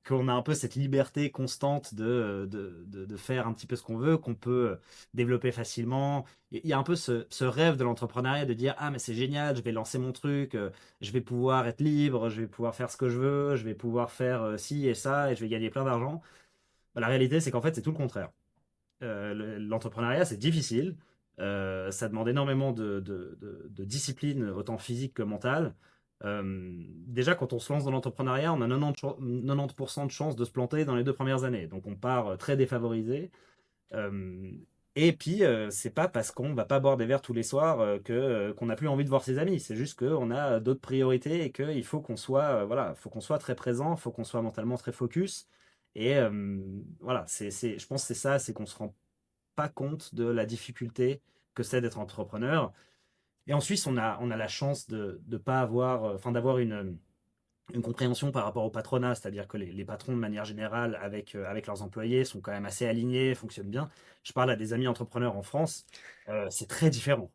qu'on a un peu cette liberté constante de faire un petit peu ce qu'on veut, qu'on peut développer facilement. Il y a un peu ce rêve de l'entrepreneuriat de dire, ah mais c'est génial, je vais lancer mon truc, je vais pouvoir être libre, je vais pouvoir faire ce que je veux, je vais pouvoir faire ci et ça, et je vais gagner plein d'argent. Bah, la réalité, c'est qu'en fait, c'est tout le contraire. L'entrepreneuriat, c'est difficile. Ça demande énormément de discipline, autant physique que mentale. Déjà, quand on se lance dans l'entrepreneuriat, on a 90% de chances de se planter dans les 2 premières années. Donc, on part très défavorisé. Euh, et puis, c'est pas parce qu'on va pas boire des verres tous les soirs qu'on n'a plus envie de voir ses amis. C'est juste qu'on a d'autres priorités et qu'il faut qu'on soit, voilà, faut qu'on soit très présent, il faut qu'on soit mentalement très focus. Et voilà, je pense que c'est ça, c'est qu'on se rend pas compte de la difficulté que c'est d'être entrepreneur. Et en Suisse, on a la chance de pas avoir, enfin d'avoir une compréhension par rapport au patronat, c'est-à-dire que les patrons, de manière générale, avec leurs employés, sont quand même assez alignés, fonctionnent bien. Je parle à des amis entrepreneurs en France, c'est très différent.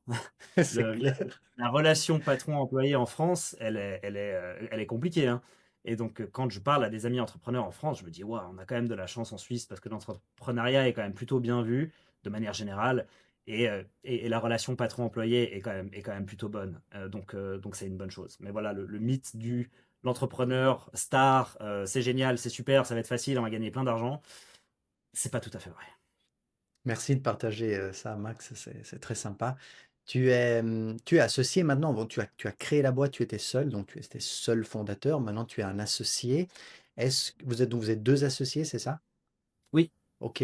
C'est clair. La relation patron-employé en France, elle est compliquée, hein. Et donc, quand je parle à des amis entrepreneurs en France, je me dis, waouh, on a quand même de la chance en Suisse parce que l'entrepreneuriat est quand même plutôt bien vu de manière générale. Et la relation patron-employé est quand même plutôt bonne. Donc c'est une bonne chose. Mais voilà, le mythe du l'entrepreneur star, c'est génial, c'est super, ça va être facile, on va gagner plein d'argent, c'est pas tout à fait vrai. Merci de partager, ça Max, c'est très sympa. Tu es associé maintenant, bon tu as créé la boîte, tu étais seul, donc tu étais seul fondateur, maintenant tu es un associé. Est-ce que vous êtes 2 associés, c'est ça? Oui. OK.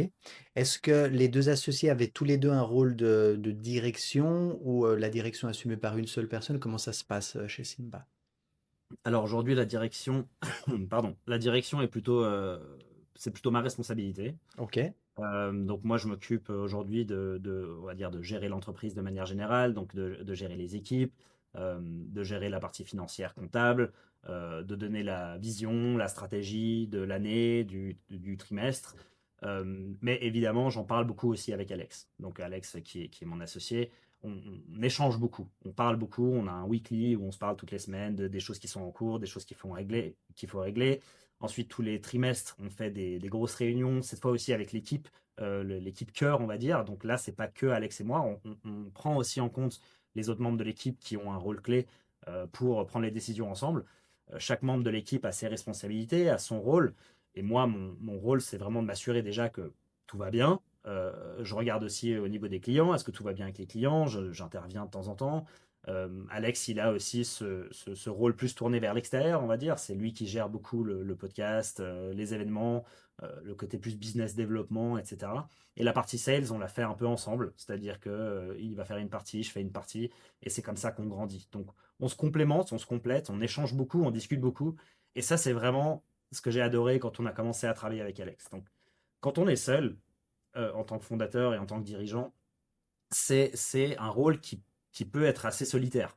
Est-ce que les 2 associés avaient tous les 2 un rôle de direction ou, la direction est assumée par une seule personne? Comment ça se passe, chez Simba? Alors aujourd'hui, la direction, pardon, la direction c'est plutôt ma responsabilité. OK. Donc moi, je m'occupe aujourd'hui on va dire, de gérer l'entreprise de manière générale, donc de gérer les équipes, de gérer la partie financière comptable, de donner la vision, la stratégie de l'année, du trimestre. Mais évidemment, j'en parle beaucoup aussi avec Alex. Donc Alex, qui est mon associé, on échange beaucoup, on parle beaucoup, on a un weekly où on se parle toutes les semaines des choses qui sont en cours, des choses qu'il faut régler. Ensuite, tous les trimestres, on fait des grosses réunions, cette fois aussi avec l'équipe, l'équipe cœur, on va dire. Donc là, c'est pas que Alex et moi, on prend aussi en compte les autres membres de l'équipe qui ont un rôle clé pour prendre les décisions ensemble. Chaque membre de l'équipe a ses responsabilités, a son rôle. Et moi, mon rôle, c'est vraiment de m'assurer déjà que tout va bien. Je regarde aussi au niveau des clients, est-ce que tout va bien avec les clients? J'interviens de temps en temps. Alex, il a aussi ce rôle plus tourné vers l'extérieur, on va dire. C'est lui qui gère beaucoup le podcast, les événements, le côté plus business développement, etc. Et la partie sales, on l'a fait un peu ensemble. C'est-à-dire que il va faire une partie, je fais une partie, et c'est comme ça qu'on grandit. Donc, on se complémente, on se complète, on échange beaucoup, on discute beaucoup. Et ça, c'est vraiment ce que j'ai adoré quand on a commencé à travailler avec Alex. Donc, quand on est seul, en tant que fondateur et en tant que dirigeant, c'est un rôle qui peut être assez solitaire.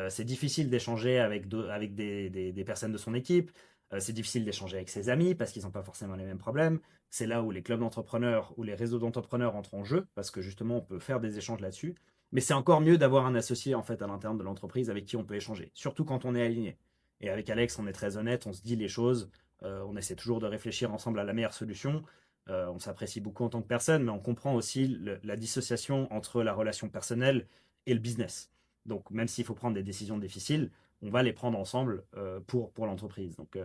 C'est difficile d'échanger avec des personnes de son équipe. C'est difficile d'échanger avec ses amis parce qu'ils n'ont pas forcément les mêmes problèmes. C'est là où les clubs d'entrepreneurs ou les réseaux d'entrepreneurs entrent en jeu parce que justement on peut faire des échanges là-dessus. Mais c'est encore mieux d'avoir un associé en fait à l'interne de l'entreprise avec qui on peut échanger, surtout quand on est aligné. Et avec Alex, on est très honnête, on se dit les choses, on essaie toujours de réfléchir ensemble à la meilleure solution. On s'apprécie beaucoup en tant que personne, mais on comprend aussi la dissociation entre la relation personnelle et le business. Donc, même s'il faut prendre des décisions difficiles, on va les prendre ensemble pour l'entreprise. Donc,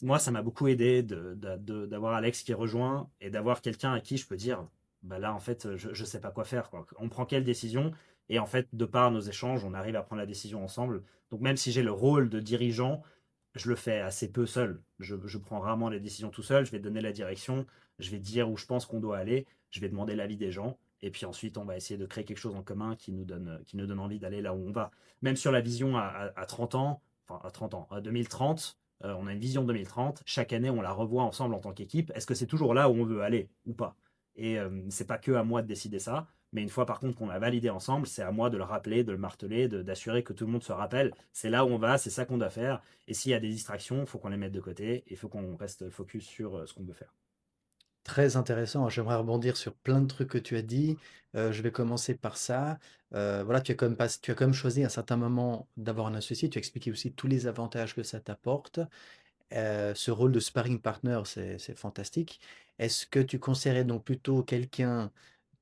moi, ça m'a beaucoup aidé d'avoir Alex qui rejoint et d'avoir quelqu'un à qui je peux dire, bah là, en fait, je ne sais pas quoi faire, quoi. On prend quelle décision? Et en fait, de par nos échanges, on arrive à prendre la décision ensemble. Donc, même si j'ai le rôle de dirigeant, je le fais assez peu seul. Je prends rarement les décisions tout seul. Je vais donner la direction, je vais dire où je pense qu'on doit aller, je vais demander l'avis des gens. Et puis ensuite, on va essayer de créer quelque chose en commun qui nous donne envie d'aller là où on va. Même sur la vision à 30 ans, enfin à 30 ans, à 2030, on a une vision 2030. Chaque année, on la revoit ensemble en tant qu'équipe. Est-ce que c'est toujours là où on veut aller ou pas? Et c'est pas que à moi de décider ça. Mais une fois par contre qu'on a validé ensemble, c'est à moi de le rappeler, de le marteler, d'assurer que tout le monde se rappelle. C'est là où on va, c'est ça qu'on doit faire. Et s'il y a des distractions, il faut qu'on les mette de côté et il faut qu'on reste focus sur ce qu'on veut faire. Très intéressant, j'aimerais rebondir sur plein de trucs que tu as dit. Je vais commencer par ça. Voilà, tu as quand même choisi à un certain moment d'avoir un associé. Tu as expliqué aussi tous les avantages que ça t'apporte. Ce rôle de sparring partner, c'est fantastique. Est-ce que tu conseillerais donc plutôt quelqu'un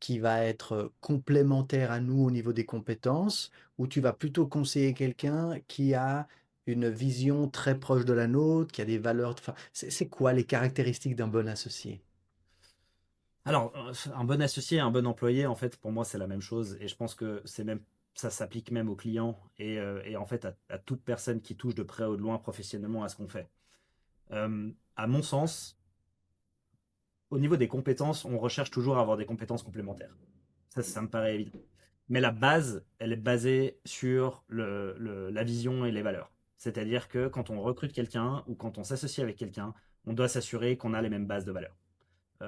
qui va être complémentaire à nous au niveau des compétences, ou tu vas plutôt conseiller quelqu'un qui a une vision très proche de la nôtre, qui a des valeurs, enfin, c'est quoi les caractéristiques d'un bon associé? Alors, un bon associé et un bon employé, en fait, pour moi, c'est la même chose. Et je pense que ça s'applique même aux clients et en fait à toute personne qui touche de près ou de loin professionnellement à ce qu'on fait. À mon sens, au niveau des compétences, on recherche toujours à avoir des compétences complémentaires. Ça me paraît évident. Mais la base, elle est basée sur la vision et les valeurs. C'est-à-dire que quand on recrute quelqu'un ou quand on s'associe avec quelqu'un, on doit s'assurer qu'on a les mêmes bases de valeurs.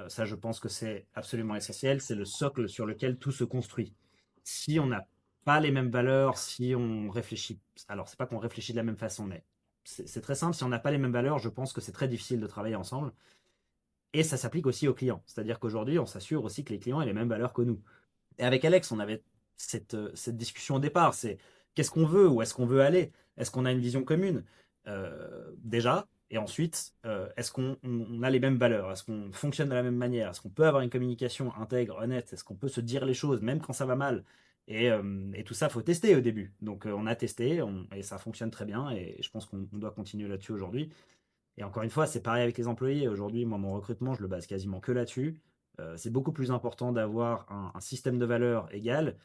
Ça, je pense que c'est absolument essentiel. C'est le socle sur lequel tout se construit. Si on n'a pas les mêmes valeurs, si on réfléchit, alors c'est pas qu'on réfléchit de la même façon, mais c'est très simple. Si on n'a pas les mêmes valeurs, je pense que c'est très difficile de travailler ensemble. Et ça s'applique aussi aux clients. C'est-à-dire qu'aujourd'hui, on s'assure aussi que les clients aient les mêmes valeurs que nous. Et avec Alex, on avait cette discussion au départ. C'est qu'est-ce qu'on veut? Où est-ce qu'on veut aller? Est-ce qu'on a une vision commune? Déjà. Et ensuite, est-ce qu'on a les mêmes valeurs? Est-ce qu'on fonctionne de la même manière? Est-ce qu'on peut avoir une communication intègre, honnête? Est-ce qu'on peut se dire les choses, même quand ça va mal? Et tout ça, faut tester au début. Donc, on a testé et ça fonctionne très bien. Et je pense qu'on doit continuer là-dessus aujourd'hui. Et encore une fois, c'est pareil avec les employés. Aujourd'hui, moi, mon recrutement, je le base quasiment que là-dessus. C'est beaucoup plus important d'avoir un système de valeurs égal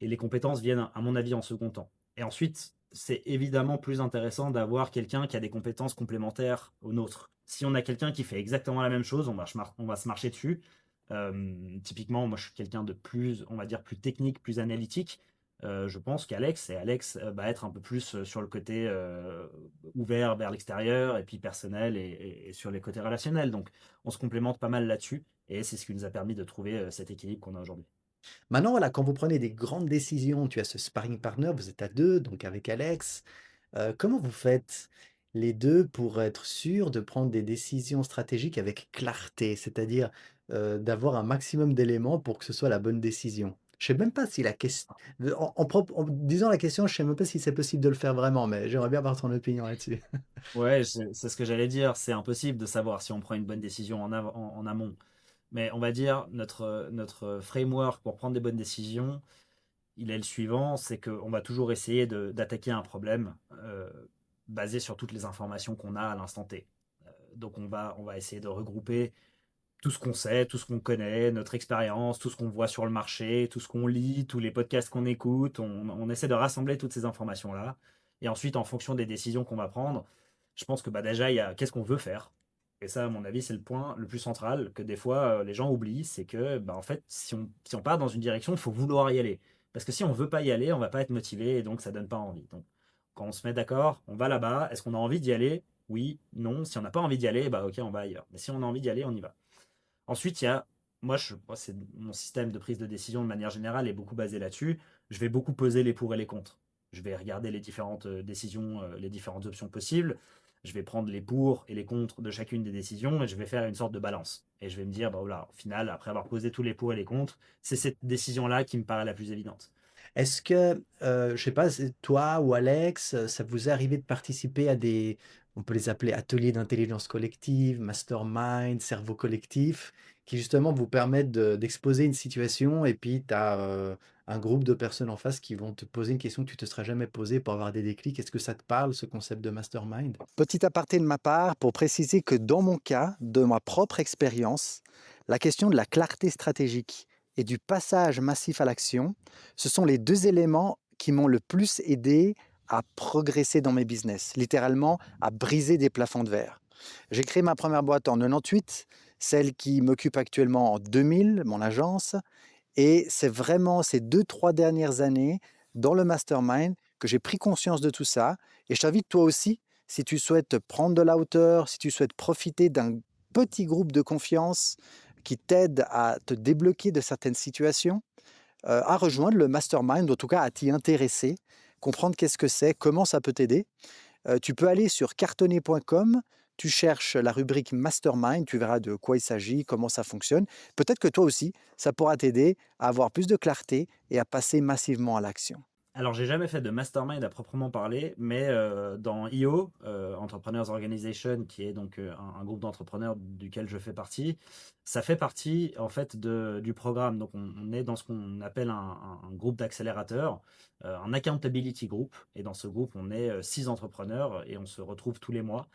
et les compétences viennent, à mon avis, en second temps. Et ensuite, c'est évidemment plus intéressant d'avoir quelqu'un qui a des compétences complémentaires aux nôtres. Si on a quelqu'un qui fait exactement la même chose, on va se marcher dessus. Typiquement, moi, je suis quelqu'un de plus, on va dire, plus technique, plus analytique. Je pense qu'Alex va être un peu plus sur le côté ouvert vers l'extérieur et puis personnel et sur les côtés relationnels. Donc, on se complémente pas mal là-dessus. et c'est ce qui nous a permis de trouver cet équilibre qu'on a aujourd'hui. Maintenant, voilà, quand vous prenez des grandes décisions, tu as ce sparring partner, vous êtes à 2, donc avec Alex. Comment vous faites les 2 pour être sûr de prendre des décisions stratégiques avec clarté? C'est-à-dire, d'avoir un maximum d'éléments pour que ce soit la bonne décision? Je sais même pas si la question, en disant la question, je sais même pas si c'est possible de le faire vraiment, mais j'aimerais bien avoir ton opinion là-dessus. Ouais, c'est ce que j'allais dire, c'est impossible de savoir si on prend une bonne décision en amont. Mais on va dire, notre framework pour prendre des bonnes décisions, il est le suivant, c'est qu'on va toujours essayer d'attaquer un problème basé sur toutes les informations qu'on a à l'instant T. Donc on va essayer de regrouper tout ce qu'on sait, tout ce qu'on connaît, notre expérience, tout ce qu'on voit sur le marché, tout ce qu'on lit, tous les podcasts qu'on écoute. On essaie de rassembler toutes ces informations-là. Et ensuite, en fonction des décisions qu'on va prendre, je pense que bah, déjà, il y a qu'est-ce qu'on veut faire. Et ça, à mon avis, c'est le point le plus central que des fois les gens oublient, c'est que bah, en fait, si on part dans une direction, il faut vouloir y aller. Parce que si on veut pas y aller, on va pas être motivé et donc ça donne pas envie. Donc, quand on se met d'accord, on va là-bas. Est-ce qu'on a envie d'y aller? Oui, non. Si on n'a pas envie d'y aller, bah ok, on va ailleurs. Mais si on a envie d'y aller, on y va. Ensuite, il y a, moi, c'est mon système de prise de décision de manière générale est beaucoup basé là-dessus. Je vais beaucoup peser les pour et les contre. Je vais regarder les différentes décisions, les différentes options possibles. Je vais prendre les pour et les contre de chacune des décisions et je vais faire une sorte de balance. Et je vais me dire, bah voilà, au final, après avoir posé tous les pour et les contre, c'est cette décision-là qui me paraît la plus évidente. Est-ce que, je sais pas, c'est toi ou Alex, ça vous est arrivé de participer à des, on peut les appeler ateliers d'intelligence collective, mastermind, cerveau collectif, qui justement vous permettent d'exposer une situation et puis tu as un groupe de personnes en face qui vont te poser une question que tu te serais jamais posée pour avoir des déclics. Est-ce que ça te parle, ce concept de mastermind? Petit aparté de ma part pour préciser que dans mon cas, de ma propre expérience, la question de la clarté stratégique et du passage massif à l'action, ce sont les 2 éléments qui m'ont le plus aidé à progresser dans mes business, littéralement à briser des plafonds de verre. J'ai créé ma première boîte en 98, celle qui m'occupe actuellement en 2000, mon agence, et c'est vraiment ces 2-3 dernières années dans le mastermind que j'ai pris conscience de tout ça. Et je t'invite toi aussi, si tu souhaites prendre de la hauteur, si tu souhaites profiter d'un petit groupe de confiance qui t'aide à te débloquer de certaines situations, à rejoindre le mastermind, en tout cas à t'y intéresser, comprendre qu'est-ce que c'est, comment ça peut t'aider. Tu peux aller sur cartonnet.com, tu cherches la rubrique mastermind, tu verras de quoi il s'agit, comment ça fonctionne. Peut-être que toi aussi, ça pourra t'aider à avoir plus de clarté et à passer massivement à l'action. Alors, j'ai jamais fait de mastermind à proprement parler, mais dans IO, Entrepreneurs Organization, qui est donc un groupe d'entrepreneurs duquel je fais partie, ça fait partie en fait du programme. Donc, on est dans ce qu'on appelle un groupe d'accélérateurs, un accountability group. Et dans ce groupe, on est 6 entrepreneurs et on se retrouve tous les mois.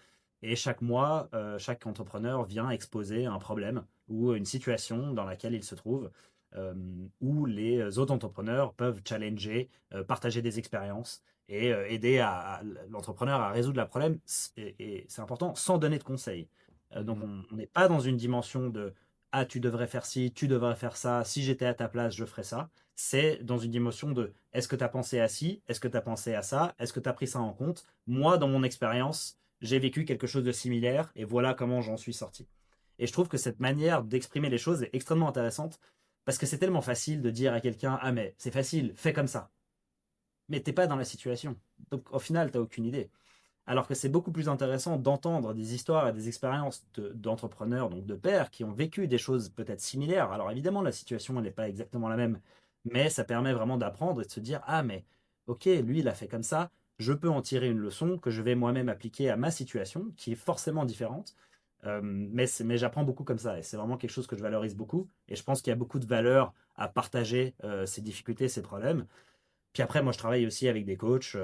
Et chaque mois, chaque entrepreneur vient exposer un problème ou une situation dans laquelle il se trouve, euh, où les autres entrepreneurs peuvent challenger, partager des expériences et aider l'entrepreneur à résoudre le problème. Et c'est important, sans donner de conseils. Donc Mhm. on n'est pas dans une dimension de ah, tu devrais faire ci, tu devrais faire ça, si j'étais à ta place, je ferais ça. C'est dans une dimension de est-ce que tu as pensé à ci, est-ce que tu as pensé à ça, est-ce que tu as pris ça en compte. Moi, dans mon expérience, j'ai vécu quelque chose de similaire et voilà comment j'en suis sorti. Et je trouve que cette manière d'exprimer les choses est extrêmement intéressante parce que c'est tellement facile de dire à quelqu'un ah mais c'est facile, fais comme ça. Mais t'es pas dans la situation. Donc au final, t'as aucune idée. Alors que c'est beaucoup plus intéressant d'entendre des histoires et des expériences d'entrepreneurs, donc de pairs, qui ont vécu des choses peut-être similaires. Alors évidemment, la situation, elle n'est pas exactement la même, mais ça permet vraiment d'apprendre et de se dire, ah mais ok, lui, il a fait comme ça, je peux en tirer une leçon que je vais moi-même appliquer à ma situation, qui est forcément différente. Mais j'apprends beaucoup comme ça, et c'est vraiment quelque chose que je valorise beaucoup, et je pense qu'il y a beaucoup de valeur à partager ces difficultés, ces problèmes. Puis après, moi, je travaille aussi avec des coachs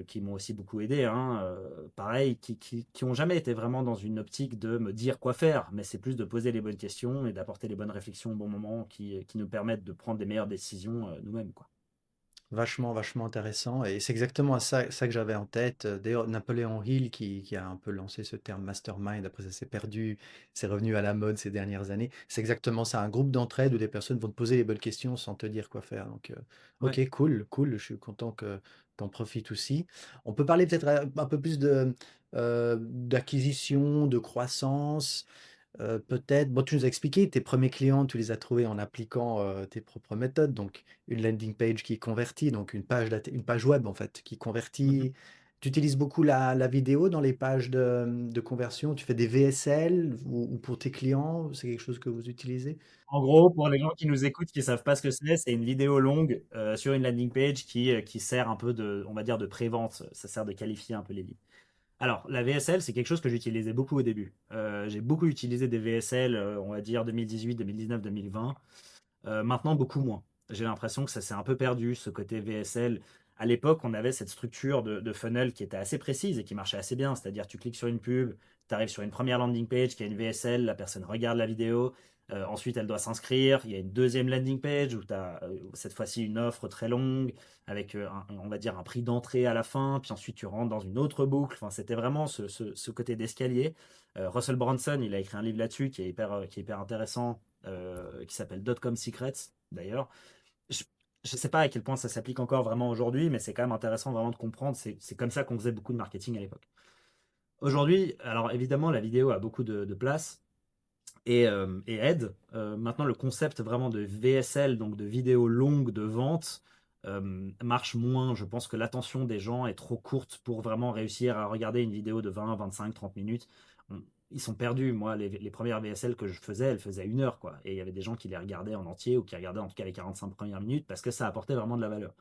qui m'ont aussi beaucoup aidé, hein, pareil, qui ont jamais été vraiment dans une optique de me dire quoi faire, mais c'est plus de poser les bonnes questions et d'apporter les bonnes réflexions au bon moment qui nous permettent de prendre des meilleures décisions nous-mêmes, quoi. Vachement, vachement intéressant et c'est exactement ça que j'avais en tête. D'ailleurs, Napoléon Hill qui a un peu lancé ce terme mastermind, après ça s'est perdu, c'est revenu à la mode ces dernières années. C'est exactement ça, un groupe d'entraide où des personnes vont te poser les bonnes questions sans te dire quoi faire. Donc, Ouais. ok, cool, cool, je suis content que tu en profites aussi. On peut parler peut-être un peu plus d'acquisition, de croissance. Peut-être bon, tu nous as expliqué, tes premiers clients, tu les as trouvés en appliquant, tes propres méthodes, donc une landing page qui convertit, donc une page web, en fait, qui Mmh. convertit. Tu utilises beaucoup la vidéo dans les pages de conversion? Tu fais des VSL ou pour tes clients? C'est quelque chose que vous utilisez? En gros, pour les gens qui nous écoutent, qui savent pas ce que c'est une vidéo longue, sur une landing page qui sert un peu de, on va dire, de pré-vente. Ça sert de qualifier un peu les leads. Alors, la VSL, c'est quelque chose que j'utilisais beaucoup au début. J'ai beaucoup utilisé des VSL, on va dire 2018, 2019, 2020. Maintenant, beaucoup moins. J'ai l'impression que ça s'est un peu perdu, ce côté VSL. À l'époque, on avait cette structure de funnel qui était assez précise et qui marchait assez bien. C'est-à-dire, tu cliques sur une pub, tu arrives sur une première landing page qui a une VSL, la personne regarde la vidéo, ensuite elle doit s'inscrire. Il y a une deuxième landing page où tu as cette fois-ci une offre très longue avec, on va dire, un prix d'entrée à la fin. Puis ensuite, tu rentres dans une autre boucle. Enfin, c'était vraiment ce côté d'escalier. Russell Brunson, il a écrit un livre là-dessus qui est hyper intéressant, qui s'appelle Dotcom Secrets, d'ailleurs. Je ne sais pas à quel point ça s'applique encore vraiment aujourd'hui, mais c'est quand même intéressant vraiment de comprendre. C'est comme ça qu'on faisait beaucoup de marketing à l'époque. Aujourd'hui, alors évidemment, la vidéo a beaucoup de place et aide. Maintenant, le concept vraiment de VSL, donc de vidéo longue de vente, marche moins. Je pense que l'attention des gens est trop courte pour vraiment réussir à regarder une vidéo de 20, 25, 30 minutes. Ils sont perdus. Moi, les premières VSL que je faisais, elles faisaient 1 heure, quoi. Et il y avait des gens qui les regardaient en entier ou qui regardaient en tout cas les 45 premières minutes parce que ça apportait vraiment de la valeur.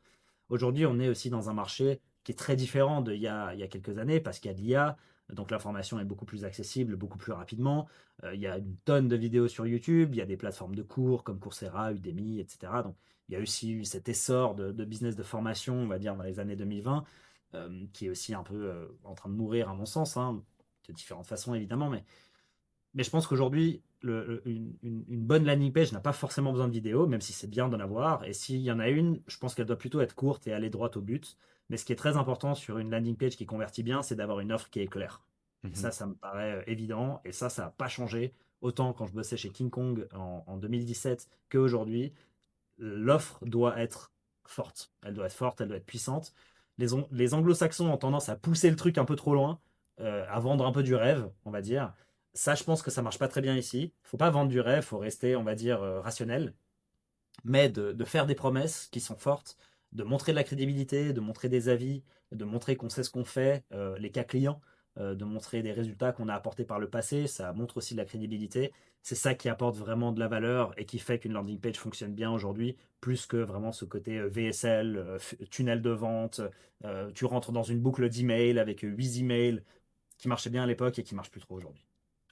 Aujourd'hui, on est aussi dans un marché qui est très différent il y a quelques années parce qu'il y a de l'IA, donc l'information est beaucoup plus accessible, beaucoup plus rapidement. Il y a une tonne de vidéos sur YouTube, il y a des plateformes de cours comme Coursera, Udemy, etc. Donc il y a aussi eu cet essor de business de formation, on va dire, dans les années 2020, qui est aussi un peu en train de mourir à mon sens, hein, de différentes façons évidemment, mais je pense qu'aujourd'hui, une bonne landing page n'a pas forcément besoin de vidéo, même si c'est bien d'en avoir. Et s'il y en a une, je pense qu'elle doit plutôt être courte et aller droit au but. Mais ce qui est très important sur une landing page qui convertit bien, c'est d'avoir une offre qui est claire. Et Mmh. ça me paraît évident. Et ça n'a pas changé. Autant quand je bossais chez King Kong en 2017 qu'aujourd'hui, l'offre doit être forte. Elle doit être forte, elle doit être puissante. Les anglo-saxons ont tendance à pousser le truc un peu trop loin, à vendre un peu du rêve, on va dire. Ça, je pense que ça marche pas très bien ici. Faut pas vendre du rêve, faut rester, on va dire, rationnel, mais de faire des promesses qui sont fortes, de montrer de la crédibilité, de montrer des avis, de montrer qu'on sait ce qu'on fait, les cas clients, de montrer des résultats qu'on a apportés par le passé, ça montre aussi de la crédibilité. C'est ça qui apporte vraiment de la valeur et qui fait qu'une landing page fonctionne bien aujourd'hui, plus que vraiment ce côté VSL, tunnel de vente. Tu rentres dans une boucle d'email avec 8 emails qui marchaient bien à l'époque et qui marchent plus trop aujourd'hui.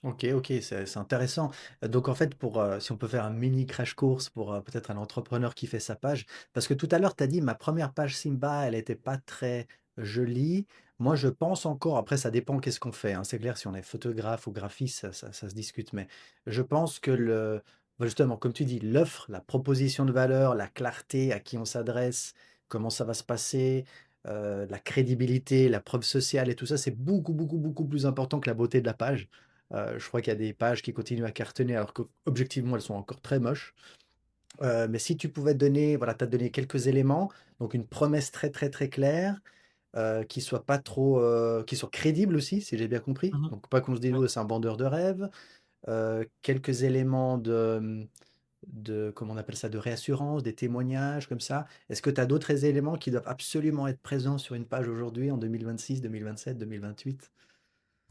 OK, OK, c'est intéressant. Donc en fait, si on peut faire un mini crash course pour, peut-être un entrepreneur qui fait sa page, parce que tout à l'heure, tu as dit: «Ma première page Simba, elle était pas très jolie». Moi, je pense encore, après ça dépend qu'est-ce qu'on fait, hein. C'est clair, si on est photographe ou graphiste, ça se discute, mais je pense que justement, comme tu dis, l'offre, la proposition de valeur, la clarté, à qui on s'adresse, comment ça va se passer, la crédibilité, la preuve sociale et tout ça, c'est beaucoup, beaucoup, beaucoup plus important que la beauté de la page. Je crois qu'il y a des pages qui continuent à cartonner alors qu'objectivement, elles sont encore très moches. Mais si tu pouvais donner, voilà, tu as donné quelques éléments, donc une promesse très, très, très claire, qui soit pas trop, qui soit crédible aussi, si j'ai bien compris. Mhm. Donc pas qu'on se dise: Ouais. «Oh, c'est un vendeur de rêve». Quelques éléments comment on appelle ça? De réassurance, des témoignages comme ça. Est-ce que tu as d'autres éléments qui doivent absolument être présents sur une page aujourd'hui en 2026, 2027, 2028?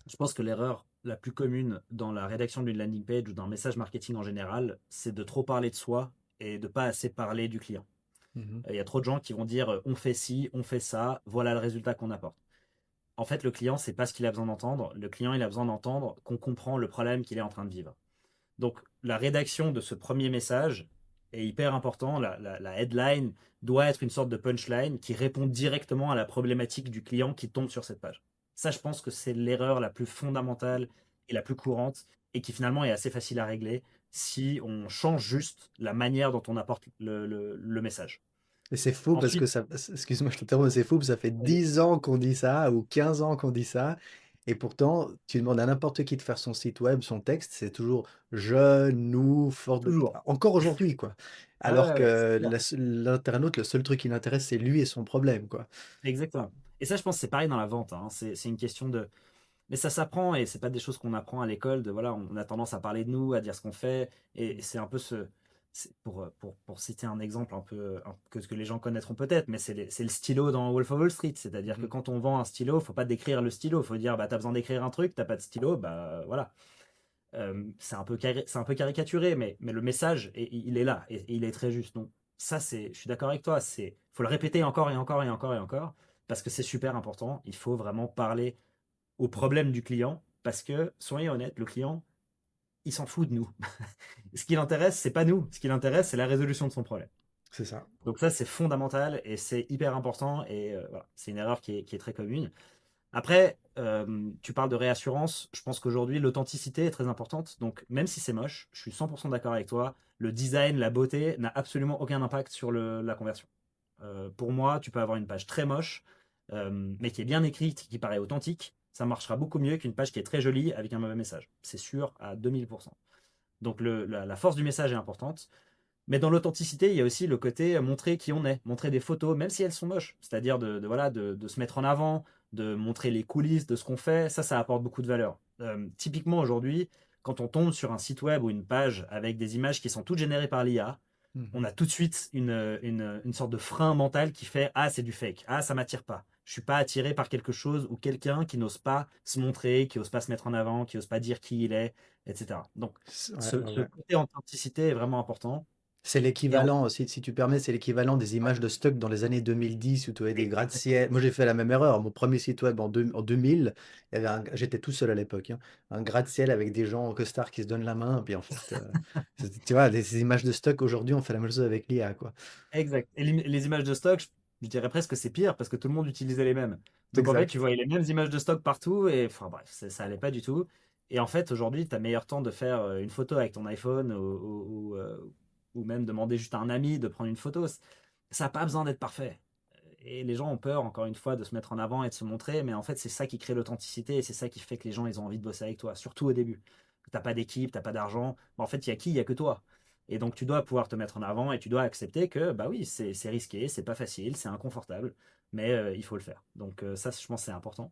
Je pense que l'erreur la plus commune dans la rédaction d'une landing page ou d'un message marketing en général, c'est de trop parler de soi et de pas assez parler du client. Mmh. Il y a trop de gens qui vont dire on fait ci, on fait ça, voilà le résultat qu'on apporte. En fait, le client, c'est pas ce qu'il a besoin d'entendre. Le client, il a besoin d'entendre qu'on comprend le problème qu'il est en train de vivre. Donc, la rédaction de ce premier message est hyper important. La headline doit être une sorte de punchline qui répond directement à la problématique du client qui tombe sur cette page. Ça, je pense que c'est l'erreur la plus fondamentale et la plus courante et qui finalement est assez facile à régler si on change juste la manière dont on apporte le message. Et c'est fou parce que Ensuite, ça excuse-moi, je t'interromps, mais c'est fou, parce que ça fait vas-y, 10 ans qu'on dit ça ou 15 ans qu'on dit ça et pourtant, tu demandes à n'importe qui de faire son site web, son texte, c'est toujours «je», «nous», «fort de» toujours. encore aujourd'hui, quoi. Ouais, Alors ouais, ouais, c'est que clair. l'internaute, le seul truc qui l'intéresse, c'est lui et son problème, quoi. Exactement. Et ça, je pense, c'est pareil dans la vente, hein. C'est une question de. Mais ça s'apprend et c'est pas des choses qu'on apprend à l'école. De voilà, on a tendance à parler de nous, à dire ce qu'on fait, et c'est un peu pour citer un exemple un peu que les gens connaîtront peut-être, mais c'est le stylo dans Wolf of Wall Street. C'est-à-dire que Mhm. quand on vend un stylo, faut pas décrire le stylo, faut dire bah t'as besoin d'écrire un truc, t'as pas de stylo, bah voilà. C'est un peu caricaturé, mais le message, il est là, et il est très juste. Donc ça, je suis d'accord avec toi, faut le répéter encore et encore et encore et encore, parce que c'est super important. Il faut vraiment parler au problème du client, parce que, soyez honnête, le client, il s'en fout de nous. Ce qui l'intéresse, c'est pas nous. Ce qui l'intéresse, c'est la résolution de son problème. C'est ça. Donc ça, c'est fondamental et c'est hyper important. Et voilà, c'est une erreur qui est très commune. Après, tu parles de réassurance. Je pense qu'aujourd'hui, l'authenticité est très importante. Donc, même si c'est moche, je suis 100% d'accord avec toi. Le design, la beauté n'a absolument aucun impact sur la conversion. Pour moi, tu peux avoir une page très moche, mais qui est bien écrite, qui paraît authentique. Ça marchera beaucoup mieux qu'une page qui est très jolie avec un mauvais message. C'est sûr à 2000%. Donc, la force du message est importante. Mais dans l'authenticité, il y a aussi le côté montrer qui on est, montrer des photos, même si elles sont moches. C'est-à-dire voilà, de se mettre en avant, de montrer les coulisses de ce qu'on fait. Ça apporte beaucoup de valeur. Typiquement aujourd'hui, quand on tombe sur un site web ou une page avec des images qui sont toutes générées par l'IA, on Mhm. a tout de suite une sorte de frein mental qui fait ah, c'est du fake, ah, ça m'attire pas. Je suis pas attiré par quelque chose ou quelqu'un qui n'ose pas se montrer, qui n'ose pas se mettre en avant, qui n'ose pas dire qui il est, etc. Donc, Ouais, ouais, ce ouais. côté authenticité est vraiment important. C'est Et en- l'équivalent, si tu permets, c'est l'équivalent des images de stock dans les années 2010 où tu avais des gratte-ciel. Moi, j'ai fait la même erreur. Mon premier site web en 2000, j'étais tout seul à l'époque, hein, un gratte-ciel avec des gens en costard qui se donnent la main. Puis en fait, tu vois, ces images de stock aujourd'hui, on fait la même chose avec l'IA, quoi. Exact. Et les images de stock, je dirais presque que c'est pire parce que tout le monde utilisait les mêmes. C'est Donc en fait, tu exact. voyais les mêmes images de stock partout et enfin bref, ça allait pas du tout. Et en fait, aujourd'hui, tu as meilleur temps de faire une photo avec ton iPhone ou même demander juste à un ami de prendre une photo. Ça n'a pas besoin d'être parfait. Et les gens ont peur, encore une fois, de se mettre en avant et de se montrer, mais en fait, c'est ça qui crée l'authenticité et c'est ça qui fait que les gens, ils ont envie de bosser avec toi, surtout au début. T'as pas d'équipe, t'as pas d'argent. Bah, en fait, il y a qui? Il y a que toi. Et donc, tu dois pouvoir te mettre en avant et tu dois accepter que, bah oui, c'est risqué, c'est pas facile, c'est inconfortable, mais il faut le faire. Donc, ça, je pense, c'est important.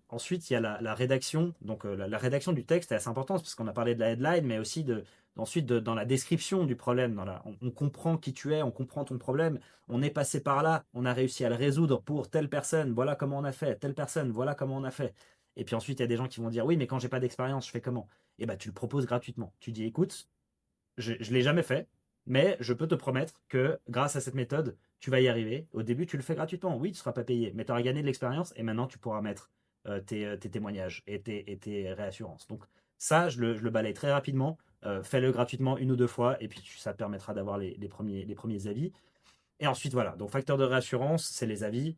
Ensuite, il y a la rédaction. Donc, la rédaction du texte est assez importante parce qu'on a parlé de la headline, mais aussi ensuite dans la description du problème. On comprend qui tu es, on comprend ton problème. On est passé par là, on a réussi à le résoudre pour telle personne. Voilà comment on a fait. Telle personne, voilà comment on a fait. Et puis ensuite, il y a des gens qui vont dire oui, mais quand j'ai pas d'expérience, je fais comment? Et bah, tu le proposes gratuitement. Tu dis écoute, je ne l'ai jamais fait, mais je peux te promettre que grâce à cette méthode, tu vas y arriver. Au début, tu le fais gratuitement. Oui, tu ne seras pas payé, mais tu auras gagné de l'expérience et maintenant, tu pourras mettre tes témoignages et tes réassurances. Donc, ça, je le balaye très rapidement. Fais-le gratuitement une ou deux fois et puis ça te permettra d'avoir les premiers avis. Et ensuite, voilà. Donc, facteur de réassurance, c'est les avis,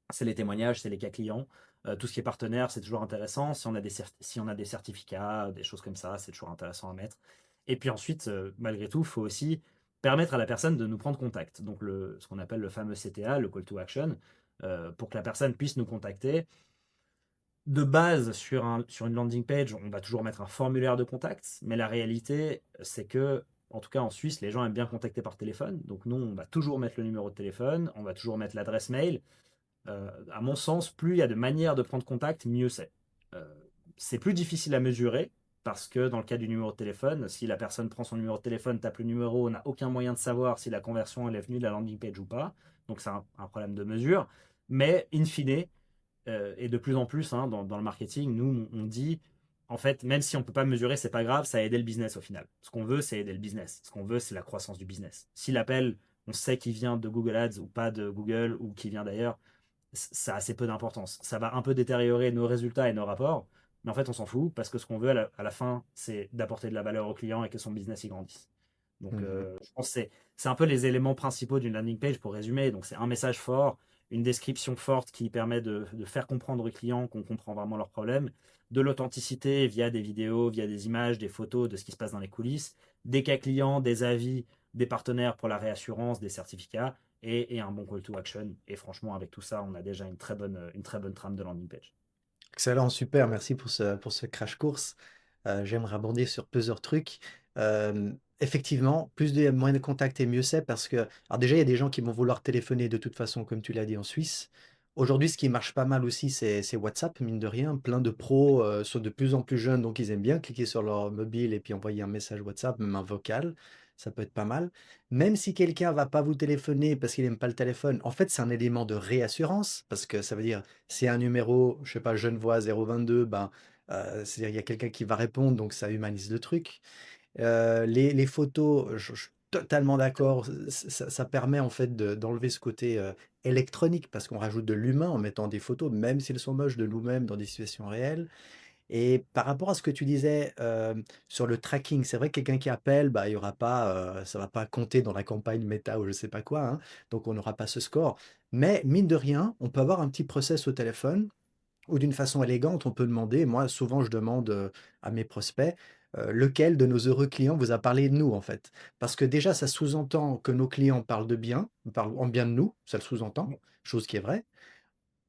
c'est les témoignages, c'est les cas clients. Tout ce qui est partenaire, c'est toujours intéressant. Si on a des certificats, des choses comme ça, c'est toujours intéressant à mettre. Et puis ensuite, malgré tout, il faut aussi permettre à la personne de nous prendre contact. Donc ce qu'on appelle le fameux CTA, le call to action, pour que la personne puisse nous contacter. De base, sur une landing page, on va toujours mettre un formulaire de contact, mais la réalité, c'est que, en tout cas en Suisse, les gens aiment bien contacter par téléphone. Donc nous, on va toujours mettre le numéro de téléphone, on va toujours mettre l'adresse mail. À mon sens, plus il y a de manières de prendre contact, mieux c'est. Euh, c'est plus difficile à mesurer parce que dans le cas du numéro de téléphone, si la personne prend son numéro de téléphone, tape le numéro, on n'a aucun moyen de savoir si la conversion elle est venue de la landing page ou pas. Donc c'est un problème de mesure. Mais in fine, et de plus en plus dans le marketing, nous on dit en fait, même si on ne peut pas mesurer, c'est pas grave, ça a aidé le business au final. Ce qu'on veut, c'est aider le business. Ce qu'on veut, c'est la croissance du business. Si l'appel, on sait qu'il vient de Google Ads ou pas de Google ou qu'il vient d'ailleurs, ça a assez peu d'importance. Ça va un peu détériorer nos résultats et nos rapports, mais en fait, on s'en fout parce que ce qu'on veut à la fin, c'est d'apporter de la valeur au client et que son business y grandisse. Donc, Mhm. je pense que c'est un peu les éléments principaux d'une landing page pour résumer. Donc, c'est un message fort, une description forte qui permet de faire comprendre aux clients qu'on comprend vraiment leurs problèmes, de l'authenticité via des vidéos, via des images, des photos de ce qui se passe dans les coulisses, des cas clients, des avis, des partenaires pour la réassurance, des certificats et un bon call to action. Et franchement, avec tout ça, on a déjà une très bonne trame de landing page. Excellent, super, merci pour ce crash course. J'aimerais rebondir sur plusieurs trucs. Effectivement, plus de moyens de contact et mieux c'est parce que, alors déjà, il y a des gens qui vont vouloir téléphoner de toute façon, comme tu l'as dit en Suisse. Aujourd'hui, ce qui marche pas mal aussi, c'est WhatsApp, mine de rien. Plein de pros sont de plus en plus jeunes, donc ils aiment bien cliquer sur leur mobile et puis envoyer un message WhatsApp, même un vocal. Ça peut être pas mal. Même si quelqu'un va pas vous téléphoner parce qu'il aime pas le téléphone, en fait, c'est un élément de réassurance parce que ça veut dire, c'est un numéro, je sais pas, Genevois 022, ben, c'est-à-dire il y a quelqu'un qui va répondre, donc ça humanise le truc. Les photos, je suis totalement d'accord, ça permet en fait d'enlever ce côté électronique parce qu'on rajoute de l'humain en mettant des photos, même s'ils sont moches, de nous-mêmes dans des situations réelles. Et par rapport à ce que tu disais sur le tracking, c'est vrai que quelqu'un qui appelle, bah, il y aura pas, ça va pas compter dans la campagne méta ou je sais pas quoi, hein, donc on n'aura pas ce score. Mais mine de rien, on peut avoir un petit process au téléphone ou d'une façon élégante, on peut demander, moi souvent je demande à mes prospects, lequel de nos heureux clients vous a parlé de nous en fait. Parce que déjà ça sous-entend que nos clients parlent de bien, parlent en bien de nous, ça le sous-entend, chose qui est vraie.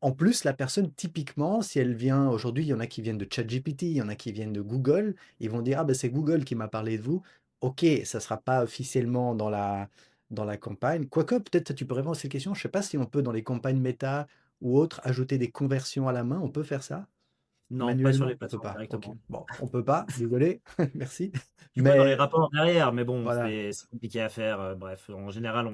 En plus, la personne typiquement, si elle vient aujourd'hui, il y en a qui viennent de ChatGPT, il y en a qui viennent de Google, ils vont dire: «Ah ben c'est Google qui m'a parlé de vous». OK, ça sera pas officiellement dans la campagne. Quoique peut-être tu peux répondre à cette question, je sais pas si on peut dans les campagnes méta ou autres ajouter des conversions à la main, on peut faire ça? Non, pas sur les Manuellement? On peut plateformes pas. OK. directement. Bon, on peut pas, désolé, merci. Tu vois dans les Mais rapports derrière, mais bon, voilà. c'est compliqué à faire. Bref, en général,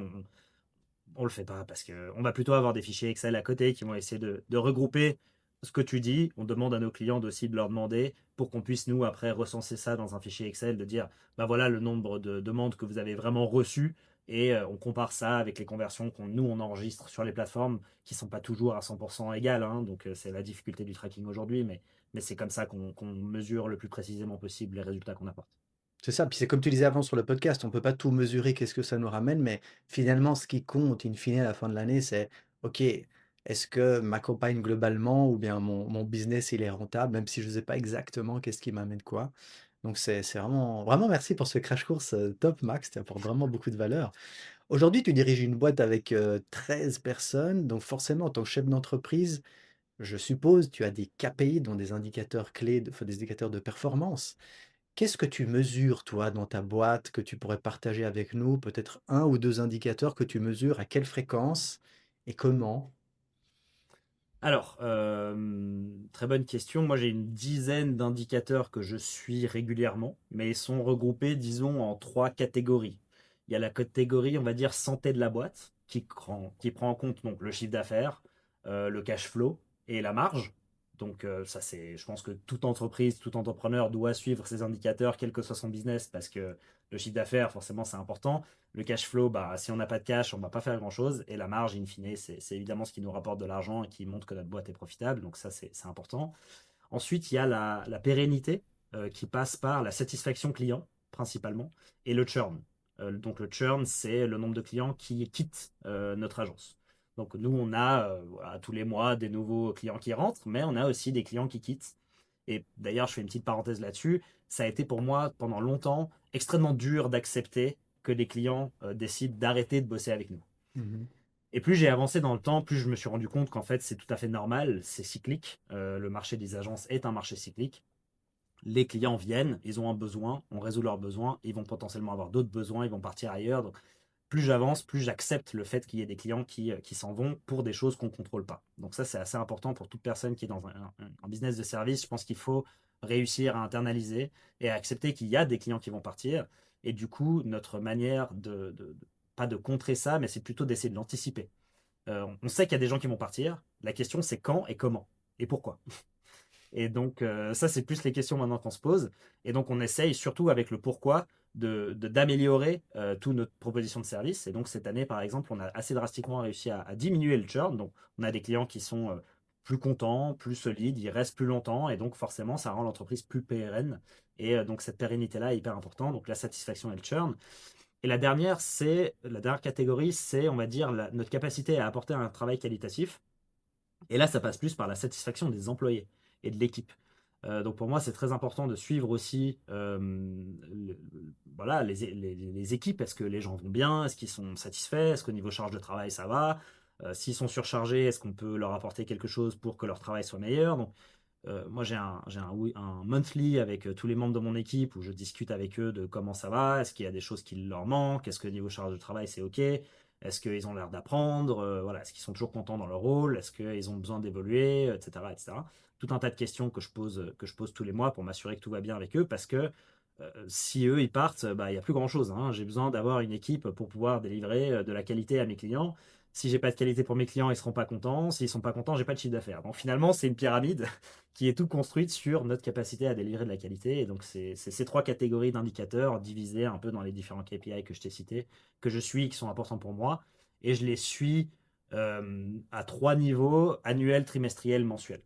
on le fait pas parce que on va plutôt avoir des fichiers Excel à côté qui vont essayer de regrouper ce que tu dis. On demande à nos clients aussi de leur demander pour qu'on puisse, nous, après, recenser ça dans un fichier Excel, de dire, bah voilà le nombre de demandes que vous avez vraiment reçues et on compare ça avec les conversions nous, on enregistre sur les plateformes qui sont pas toujours à 100% égales, hein. Donc, c'est la difficulté du tracking aujourd'hui, mais c'est comme ça qu'on mesure le plus précisément possible les résultats qu'on apporte. C'est ça, puis c'est comme tu disais avant sur le podcast, on peut pas tout mesurer, qu'est-ce que ça nous ramène, mais finalement, ce qui compte in fine à la fin de l'année, c'est: «OK, est-ce que ma campagne globalement ou bien mon business, il est rentable?» même si je sais pas exactement qu'est-ce qui m'amène quoi. Donc c'est vraiment vraiment merci pour ce crash course, top Max, tu apportes vraiment beaucoup de valeur. Aujourd'hui, tu diriges une boîte avec, 13 personnes, donc forcément en tant que chef d'entreprise, je suppose, tu as des KPI, dont des indicateurs clés, enfin des indicateurs de performance. Qu'est-ce que tu mesures, toi, dans ta boîte, que tu pourrais partager avec nous? Peut-être un ou 2 indicateurs que tu mesures, à quelle fréquence et comment? Alors, très bonne question. Moi, j'ai une dizaine d'indicateurs que je suis régulièrement, mais ils sont regroupés, disons, en trois catégories. Il y a la catégorie, on va dire, santé de la boîte, qui prend en compte donc, le chiffre d'affaires, le cash flow et la marge. Donc, ça, c'est, je pense que toute entreprise, tout entrepreneur doit suivre ces indicateurs, quel que soit son business, parce que le chiffre d'affaires, forcément, c'est important. Le cash flow, bah, si on n'a pas de cash, on ne va pas faire grand-chose. Et la marge, in fine, c'est évidemment ce qui nous rapporte de l'argent et qui montre que notre boîte est profitable. Donc ça, c'est important. Ensuite, il y a la pérennité qui passe par la satisfaction client, principalement, et le churn. Donc le churn, c'est le nombre de clients qui quittent notre agence. Donc nous, on a voilà, tous les mois des nouveaux clients qui rentrent, mais on a aussi des clients qui quittent. Et d'ailleurs, je fais une petite parenthèse là-dessus. Ça a été pour moi, pendant longtemps, extrêmement dur d'accepter que les clients décident d'arrêter de bosser avec nous. Mmh. Et plus j'ai avancé dans le temps, plus je me suis rendu compte qu'en fait, c'est tout à fait normal, c'est cyclique. Le marché des agences est un marché cyclique. Les clients viennent, ils ont un besoin, on résout leurs besoins, ils vont potentiellement avoir d'autres besoins, ils vont partir ailleurs. Donc, plus j'avance, plus j'accepte le fait qu'il y ait des clients qui s'en vont pour des choses qu'on ne contrôle pas. Donc ça, c'est assez important pour toute personne qui est dans un business de service. Je pense qu'il faut réussir à internaliser et à accepter qu'il y a des clients qui vont partir. Et du coup, notre manière pas de contrer ça, mais c'est plutôt d'essayer de l'anticiper. On sait qu'il y a des gens qui vont partir. La question, c'est quand et comment et pourquoi. Et donc, ça, c'est plus les questions maintenant qu'on se pose. Et donc, on essaye, surtout avec le pourquoi, d'améliorer toute notre proposition de service. Et donc, cette année, par exemple, on a assez drastiquement réussi à diminuer le churn. Donc, on a des clients qui sont plus contents, plus solides, ils restent plus longtemps. Et donc, forcément, ça rend l'entreprise plus pérenne. Et donc, cette pérennité-là est hyper importante. Donc, la satisfaction et le churn. Et la dernière catégorie, c'est, on va dire, notre capacité à apporter un travail qualitatif. Et là, ça passe plus par la satisfaction des employés et de l'équipe. Donc pour moi, c'est très important de suivre aussi voilà, les équipes. Est-ce que les gens vont bien? Est-ce qu'ils sont satisfaits? Est-ce qu'au niveau charge de travail, ça va? S'ils sont surchargés, est-ce qu'on peut leur apporter quelque chose pour que leur travail soit meilleur? Donc, moi, un monthly avec tous les membres de mon équipe où je discute avec eux de comment ça va. Est-ce qu'il y a des choses qui leur manquent? Est-ce que niveau charge de travail, c'est OK? Est-ce qu'ils ont l'air d'apprendre? Voilà, est-ce qu'ils sont toujours contents dans leur rôle? Est-ce qu'ils ont besoin d'évoluer? Etc., etc. Tout un tas de questions que je pose tous les mois pour m'assurer que tout va bien avec eux parce que si eux ils partent, bah, il n'y a plus grand-chose, hein. J'ai besoin d'avoir une équipe pour pouvoir délivrer de la qualité à mes clients. Si j'ai pas de qualité pour mes clients, ils seront pas contents. S'ils sont pas contents, j'ai pas de chiffre d'affaires. Donc finalement, c'est une pyramide qui est toute construite sur notre capacité à délivrer de la qualité. Et donc c'est ces trois catégories d'indicateurs divisées un peu dans les différents KPI que je t'ai cités, que je suis, qui sont importants pour moi. Et je les suis à trois niveaux, annuel, trimestriel, mensuel.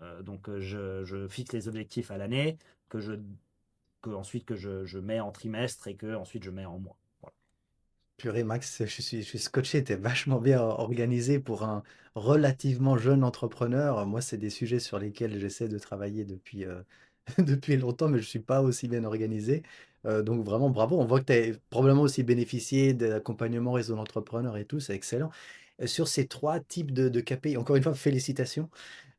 Je fixe les objectifs à l'année, que je ensuite je mets en trimestre et que ensuite je mets en mois. Voilà. Purée, Max, je suis scotché, t'es vachement bien organisé pour un relativement jeune entrepreneur. Moi, c'est des sujets sur lesquels j'essaie de travailler depuis, depuis longtemps, mais je suis pas aussi bien organisé. Donc vraiment, bravo. On voit que tu as probablement aussi bénéficié d'accompagnement réseau d'entrepreneurs et tout, c'est excellent. Sur ces trois types de KPI, encore une fois, félicitations.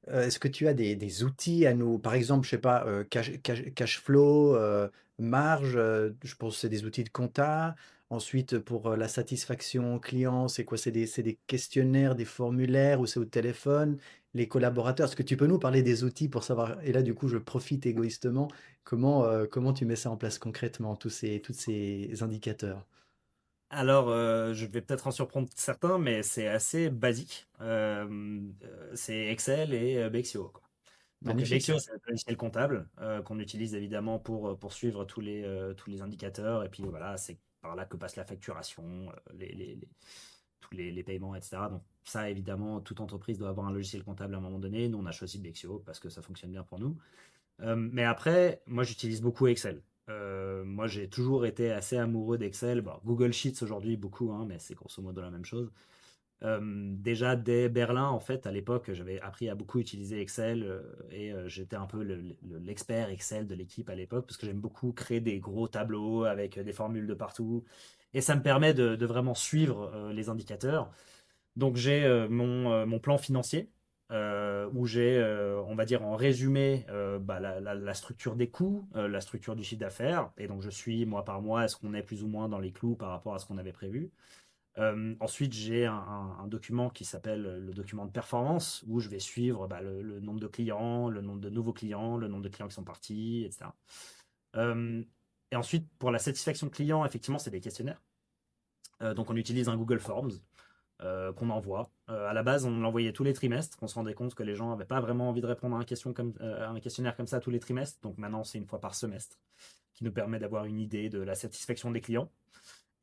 Est-ce que tu as des outils à nous, par exemple, je sais pas, cash flow, marge, je pense que c'est des outils de compta. Ensuite, pour la satisfaction client, c'est quoi? C'est des questionnaires, des formulaires ou c'est au téléphone? Les collaborateurs, est-ce que tu peux nous parler des outils pour savoir, et là du coup je profite égoïstement, comment tu mets ça en place concrètement, tous ces indicateurs? Alors, je vais peut-être en surprendre certains, mais c'est assez basique. C'est Excel et Bexio, quoi. Donc Magnifique. Bexio, c'est un logiciel comptable qu'on utilise évidemment pour suivre tous les indicateurs. Et puis voilà, c'est par là que passe la facturation, tous les paiements, etc. Donc ça, évidemment, toute entreprise doit avoir un logiciel comptable à un moment donné. Nous, on a choisi Bexio parce que ça fonctionne bien pour nous. Mais après, moi, j'utilise beaucoup Excel. Moi, j'ai toujours été assez amoureux d'Excel. Bon, Google Sheets aujourd'hui, beaucoup, hein, mais c'est grosso modo la même chose. Déjà dès Berlin, en fait, à l'époque, j'avais appris à beaucoup utiliser Excel j'étais un peu l'expert Excel de l'équipe à l'époque parce que j'aime beaucoup créer des gros tableaux avec des formules de partout et ça me permet de vraiment suivre les indicateurs. Donc j'ai mon plan financier où j'ai, on va dire en résumé, bah, la structure des coûts, la structure du chiffre d'affaires et donc je suis mois par mois, est-ce qu'on est plus ou moins dans les clous par rapport à ce qu'on avait prévu. Ensuite, j'ai un document qui s'appelle le document de performance où je vais suivre bah, le nombre de clients, le nombre de nouveaux clients, le nombre de clients qui sont partis, etc. Euh, et ensuite, pour la satisfaction client, effectivement, c'est des questionnaires. Donc, on utilise un Google Forms qu'on envoie. À la base, on l'envoyait tous les trimestres. On se rendait compte que les gens n'avaient pas vraiment envie de répondre à un questionnaire comme ça tous les trimestres. Donc, maintenant, c'est une fois par semestre qui nous permet d'avoir une idée de la satisfaction des clients.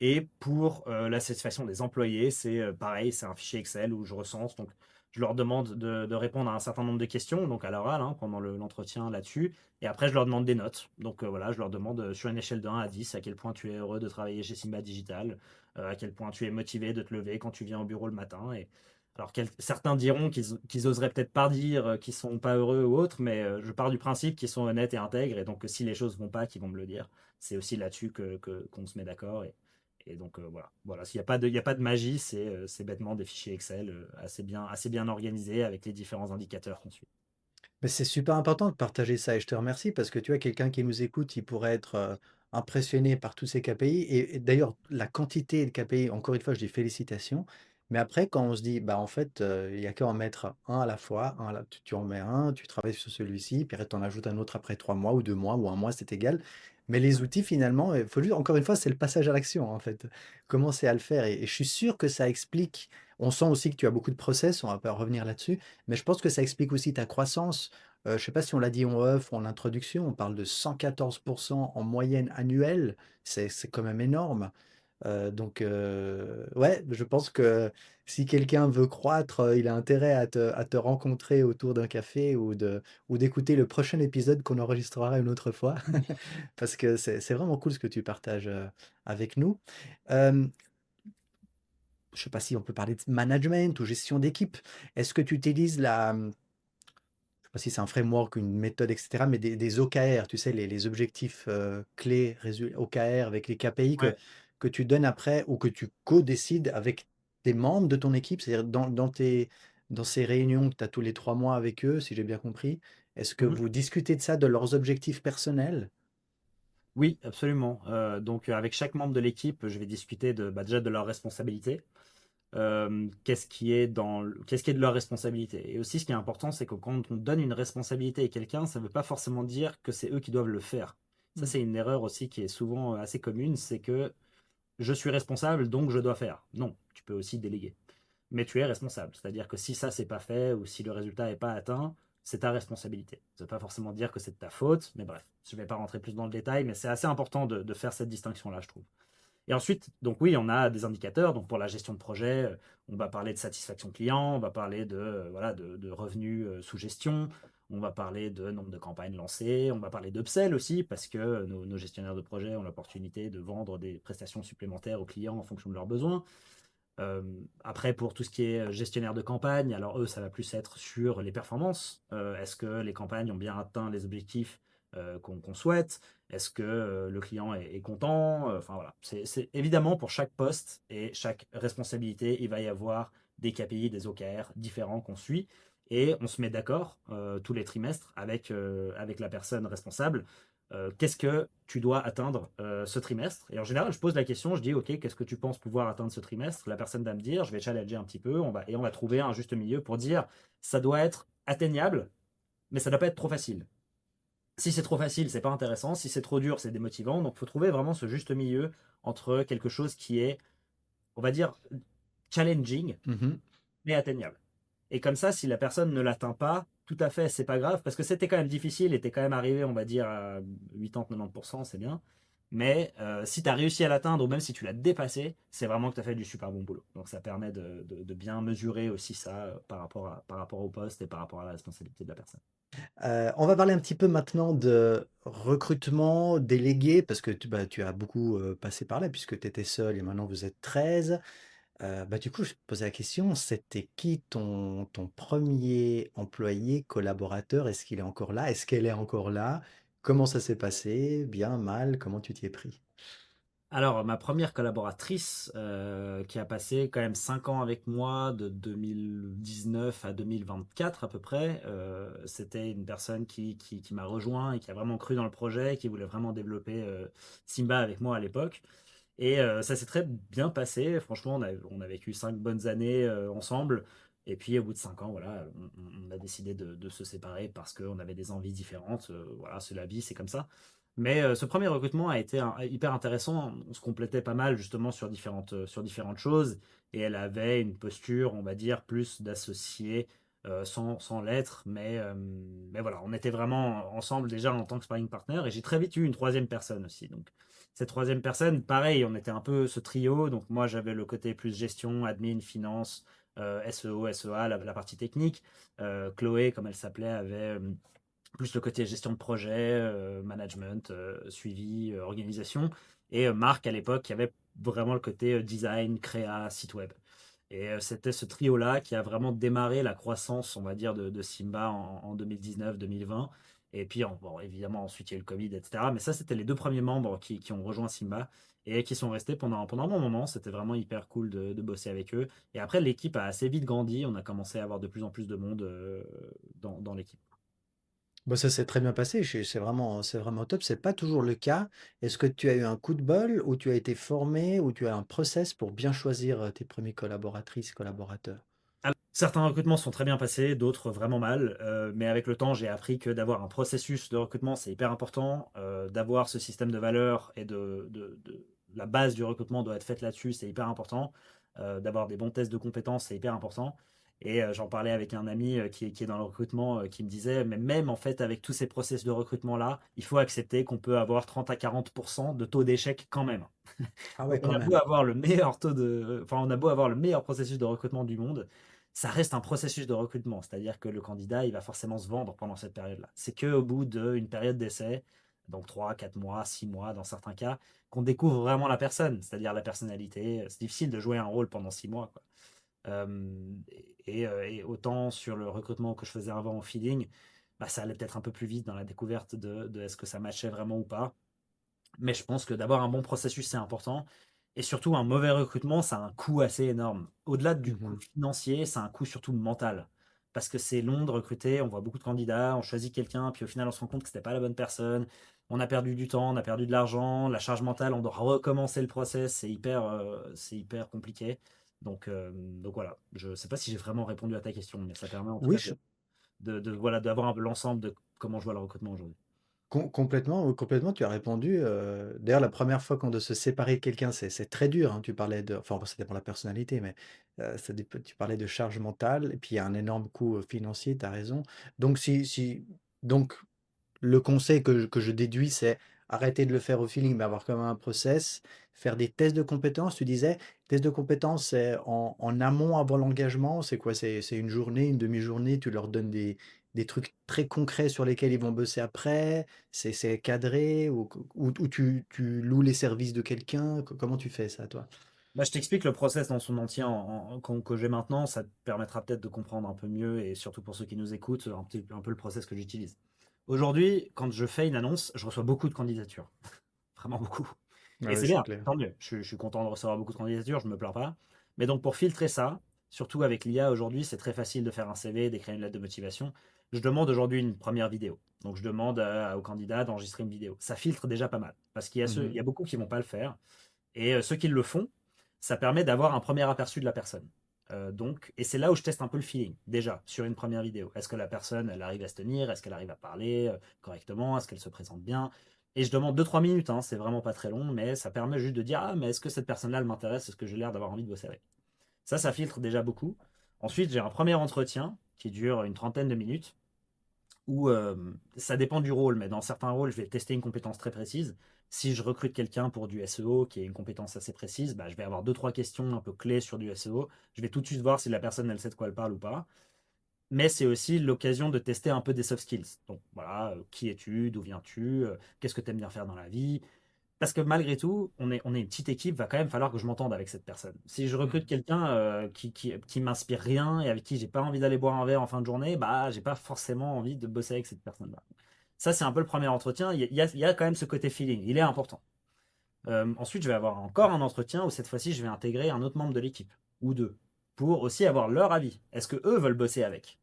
Et pour la satisfaction des employés, c'est pareil, c'est un fichier Excel où je recense. Donc, je leur demande de répondre à un certain nombre de questions, donc à l'oral, hein, pendant l'entretien là-dessus. Et après, je leur demande des notes. Donc voilà, je leur demande sur une échelle de 1 à 10 à quel point tu es heureux de travailler chez Simba Digital, à quel point tu es motivé de te lever quand tu viens au bureau le matin. Et alors, certains diront qu'ils oseraient peut-être pas dire qu'ils sont pas heureux ou autre, mais je pars du principe qu'ils sont honnêtes et intègres. Et donc, si les choses vont pas, qu'ils vont me le dire. C'est aussi là-dessus qu'on se met d'accord. Et donc voilà. Il y a pas de magie, c'est bêtement des fichiers Excel assez bien organisés avec les différents indicateurs qu'on suit. Mais c'est super important de partager ça et je te remercie parce que tu vois, quelqu'un qui nous écoute, il pourrait être impressionné par tous ces KPI. Et d'ailleurs, la quantité de KPI, encore une fois, je dis félicitations. Mais après, quand on se dit, bah en fait, il n'y a qu'à en mettre un à la fois, tu en mets un, tu travailles sur celui-ci, puis tu en ajoutes un autre après 3 mois ou 2 mois ou un mois, c'est égal. Mais les outils, finalement, il faut juste, encore une fois, c'est le passage à l'action, en fait. Commencer à le faire. Et je suis sûr que ça explique. On sent aussi que tu as beaucoup de process, on va pas revenir là-dessus. Mais je pense que ça explique aussi ta croissance. Je ne sais pas si on l'a dit en off ou en introduction, on parle de 114% en moyenne annuelle. C'est quand même énorme. Ouais, je pense que si quelqu'un veut croître, il a intérêt à te rencontrer autour d'un café ou d'écouter le prochain épisode qu'on enregistrera une autre fois. Parce que c'est vraiment cool ce que tu partages avec nous. Euh, je ne sais pas si on peut parler de management ou gestion d'équipe. Est-ce que tu utilises je sais pas si c'est un framework, une méthode, etc., mais des OKR, tu sais, les objectifs clés, OKR avec les KPI que, Ouais. que tu donnes après ou que tu co-décides avec tes membres de ton équipe, c'est-à-dire dans ces réunions que tu as tous les 3 mois avec eux, si j'ai bien compris, est-ce que Mhm. vous discutez de ça, de leurs objectifs personnels? Oui, absolument. Donc, avec chaque membre de l'équipe, je vais discuter déjà de leurs responsabilités. Qu'est-ce qui est de leur responsabilité. Et aussi, ce qui est important, c'est que quand on donne une responsabilité à quelqu'un, ça ne veut pas forcément dire que c'est eux qui doivent le faire. Ça, Mm. c'est une erreur aussi qui est souvent assez commune, c'est que je suis responsable, donc je dois faire. Non, tu peux aussi déléguer. Mais tu es responsable. C'est-à-dire que si ça, c'est pas fait ou si le résultat n'est pas atteint, c'est ta responsabilité. Ça ne veut pas forcément dire que c'est de ta faute, mais bref, je ne vais pas rentrer plus dans le détail, mais c'est assez important de faire cette distinction-là, je trouve. Et ensuite, donc oui, on a des indicateurs. Donc pour la gestion de projet, on va parler de satisfaction client, on va parler voilà, de revenus sous gestion, on va parler de nombre de campagnes lancées, on va parler d'upsell aussi, parce que nos gestionnaires de projet ont l'opportunité de vendre des prestations supplémentaires aux clients en fonction de leurs besoins. Euh, Après, pour tout ce qui est gestionnaire de campagne, alors eux, ça va plus être sur les performances. Est-ce que les campagnes ont bien atteint les objectifs qu'on souhaite? Est-ce que le client est content? Enfin voilà, c'est évidemment pour chaque poste et chaque responsabilité, il va y avoir des KPI, des OKR différents qu'on suit. Et on se met d'accord tous les trimestres avec la personne responsable. Qu'est-ce que tu dois atteindre ce trimestre? Et en général, je pose la question, je dis, OK, qu'est-ce que tu penses pouvoir atteindre ce trimestre? La personne va me dire, je vais challenger un petit peu, on va trouver un juste milieu pour dire, ça doit être atteignable, mais ça ne doit pas être trop facile. Si c'est trop facile, c'est pas intéressant. Si c'est trop dur, c'est démotivant. Donc, il faut trouver vraiment ce juste milieu entre quelque chose qui est, on va dire, challenging, Mhm. mais atteignable. Et comme ça, si la personne ne l'atteint pas, tout à fait, c'est pas grave, parce que c'était quand même difficile, et t'es quand même arrivé, on va dire, à 80-90%, c'est bien. Mais si tu as réussi à l'atteindre, ou même si tu l'as dépassé, c'est vraiment que tu as fait du super bon boulot. Donc ça permet de bien mesurer aussi ça par rapport au poste et par rapport à la responsabilité de la personne. On va parler un petit peu maintenant de recrutement délégué parce que tu as beaucoup, passé par là puisque tu étais seul et maintenant vous êtes 13. Du coup, je te posais la question, c'était qui ton 1er employé, collaborateur? Est-ce qu'il est encore là? Est-ce qu'elle est encore là? Comment ça s'est passé? Bien, mal? Comment tu t'y es pris? Alors, ma première collaboratrice, qui a passé quand même 5 ans avec moi, de 2019 à 2024 à peu près, c'était une personne qui m'a rejoint et qui a vraiment cru dans le projet, qui voulait vraiment développer Simba avec moi à l'époque. Et ça s'est très bien passé. Franchement, on a vécu 5 bonnes années ensemble. Et puis, au bout de 5 ans, voilà, on a décidé de se séparer parce qu'on avait des envies différentes. Voilà, c'est la vie, c'est comme ça. Mais ce premier recrutement a été hyper intéressant. On se complétait pas mal justement sur différentes choses. Et elle avait une posture, on va dire, plus d'associé sans l'être. Mais voilà, on était vraiment ensemble déjà en tant que sparring partner. Et j'ai très vite eu une troisième personne aussi. Donc, cette troisième personne, pareil, on était un peu ce trio. Donc moi, j'avais le côté plus gestion, admin, finance, SEO, SEA, la partie technique. Chloé, comme elle s'appelait, avait plus le côté gestion de projet, management, suivi, organisation. Et Marc, à l'époque, qui avait vraiment le côté design, créa, site web. Et c'était ce trio-là qui a vraiment démarré la croissance, on va dire, de Simba en 2019-2020. Et puis, bon, évidemment, ensuite, il y a eu le Covid, etc. Mais ça, c'était les 2 premiers membres qui ont rejoint Simba et qui sont restés pendant un bon moment. C'était vraiment hyper cool de bosser avec eux. Et après, l'équipe a assez vite grandi. On a commencé à avoir de plus en plus de monde dans l'équipe. Bah, ça s'est très bien passé, c'est vraiment top. C'est pas toujours le cas. Est-ce que tu as eu un coup de bol ou tu as été formé ou tu as un process pour bien choisir, tes premiers collaboratrices, collaborateurs? Alors, certains recrutements sont très bien passés, d'autres vraiment mal. Mais avec le temps, j'ai appris que d'avoir un processus de recrutement, c'est hyper important. D'avoir ce système de valeurs et la base du recrutement doit être faite là-dessus, c'est hyper important. D'avoir des bons tests de compétences, c'est hyper important. Et j'en parlais avec un ami qui est dans le recrutement qui me disait, mais même en fait, avec tous ces process de recrutement-là, il faut accepter qu'on peut avoir 30 à 40% de taux d'échec quand même. Ah ouais, Donc, on quand a beau même. avoir le meilleur enfin, on a beau avoir le meilleur processus de recrutement du monde, ça reste un processus de recrutement. C'est-à-dire que le candidat, il va forcément se vendre pendant cette période-là. C'est qu'au bout d'une période d'essai, donc 3, 4 mois, 6 mois dans certains cas, qu'on découvre vraiment la personne, c'est-à-dire la personnalité. C'est difficile de jouer un rôle pendant 6 mois, quoi. Et autant sur le recrutement que je faisais avant au feeling, bah, ça allait peut-être un peu plus vite dans la découverte de est-ce que ça matchait vraiment ou pas. Mais je pense que d'avoir un bon processus, c'est important. Et surtout, un mauvais recrutement, ça a un coût assez énorme. Au-delà du coût Mmh. financier, ça a un coût surtout mental. Parce que c'est long de recruter, on voit beaucoup de candidats, on choisit quelqu'un, puis au final, on se rend compte que c'était pas la bonne personne. on a perdu du temps, on a perdu de l'argent, la charge mentale, on doit recommencer le process, c'est hyper compliqué. Donc voilà, je ne sais pas si j'ai vraiment répondu à ta question, mais ça permet en tout Oui, cas voilà, d'avoir un peu l'ensemble de comment je vois le recrutement aujourd'hui. complètement, complètement, tu as répondu. D'ailleurs, la première fois qu'on doit se séparer de quelqu'un, c'est très dur, hein. Tu parlais de, enfin, bon, ça dépend de la personnalité, mais tu parlais de charge mentale, et puis il y a un énorme coût financier, tu as raison. Donc, donc, le conseil que je déduis, c'est arrêter de le faire au feeling, mais avoir quand même un process, faire des tests de compétences. Tu disais, tests de compétences, c'est en amont avant l'engagement. C'est quoi? C'est une journée, une demi-journée, tu leur donnes des trucs très concrets sur lesquels ils vont bosser après. C'est cadré ou tu loues les services de quelqu'un. Comment tu fais ça, toi? Bah, je t'explique le process dans son entier que j'ai maintenant, ça te permettra peut-être de comprendre un peu mieux et surtout pour ceux qui nous écoutent, un peu le process que j'utilise. Aujourd'hui, quand je fais une annonce, je reçois beaucoup de candidatures, vraiment beaucoup. Ah Et oui, c'est c'est bien, clair. tant mieux. Je suis content de recevoir beaucoup de candidatures, je me plains pas. Mais donc pour filtrer ça, surtout avec l'IA aujourd'hui, c'est très facile de faire un CV, d'écrire une lettre de motivation. Je demande aujourd'hui une première vidéo. Donc je demande au candidat d'enregistrer une vidéo. Ça filtre déjà pas mal parce il y Mhm. a beaucoup qui vont pas le faire. Et ceux qui le font, ça permet d'avoir un premier aperçu de la personne. Et c'est là où je teste un peu le feeling, déjà, sur une première vidéo. Est-ce que la personne, elle arrive à se tenir? Est-ce qu'elle arrive à parler correctement? Est-ce qu'elle se présente bien? Et je demande 2-3 minutes, hein, c'est vraiment pas très long, mais ça permet juste de dire, ah, mais est-ce que cette personne-là, elle m'intéresse? Est-ce que j'ai l'air d'avoir envie de bosser avec? Ça filtre déjà beaucoup. Ensuite, j'ai un premier entretien qui dure une trentaine de minutes où ça dépend du rôle, mais dans certains rôles, je vais tester une compétence très précise. Si je recrute quelqu'un pour du SEO qui a une compétence assez précise, bah, je vais avoir 2-3 questions un peu clés sur du SEO. Je vais tout de suite voir si la personne elle sait de quoi elle parle ou pas. Mais c'est aussi l'occasion de tester un peu des soft skills. Donc voilà, qui es-tu, d'où viens-tu, qu'est-ce que tu aimes bien faire dans la vie, parce que malgré tout, on est une petite équipe, va quand même falloir que je m'entende avec cette personne. Si je recrute Mhm. quelqu'un qui m'inspire rien et avec qui j'ai pas envie d'aller boire un verre en fin de journée, bah j'ai pas forcément envie de bosser avec cette personne-là. Ça, c'est un peu le premier entretien. Il y a quand même ce côté feeling, il est important. Ensuite, je vais avoir encore un entretien où cette fois-ci, je vais intégrer un autre membre de l'équipe, ou deux, pour aussi avoir leur avis. Est-ce que eux veulent bosser avec?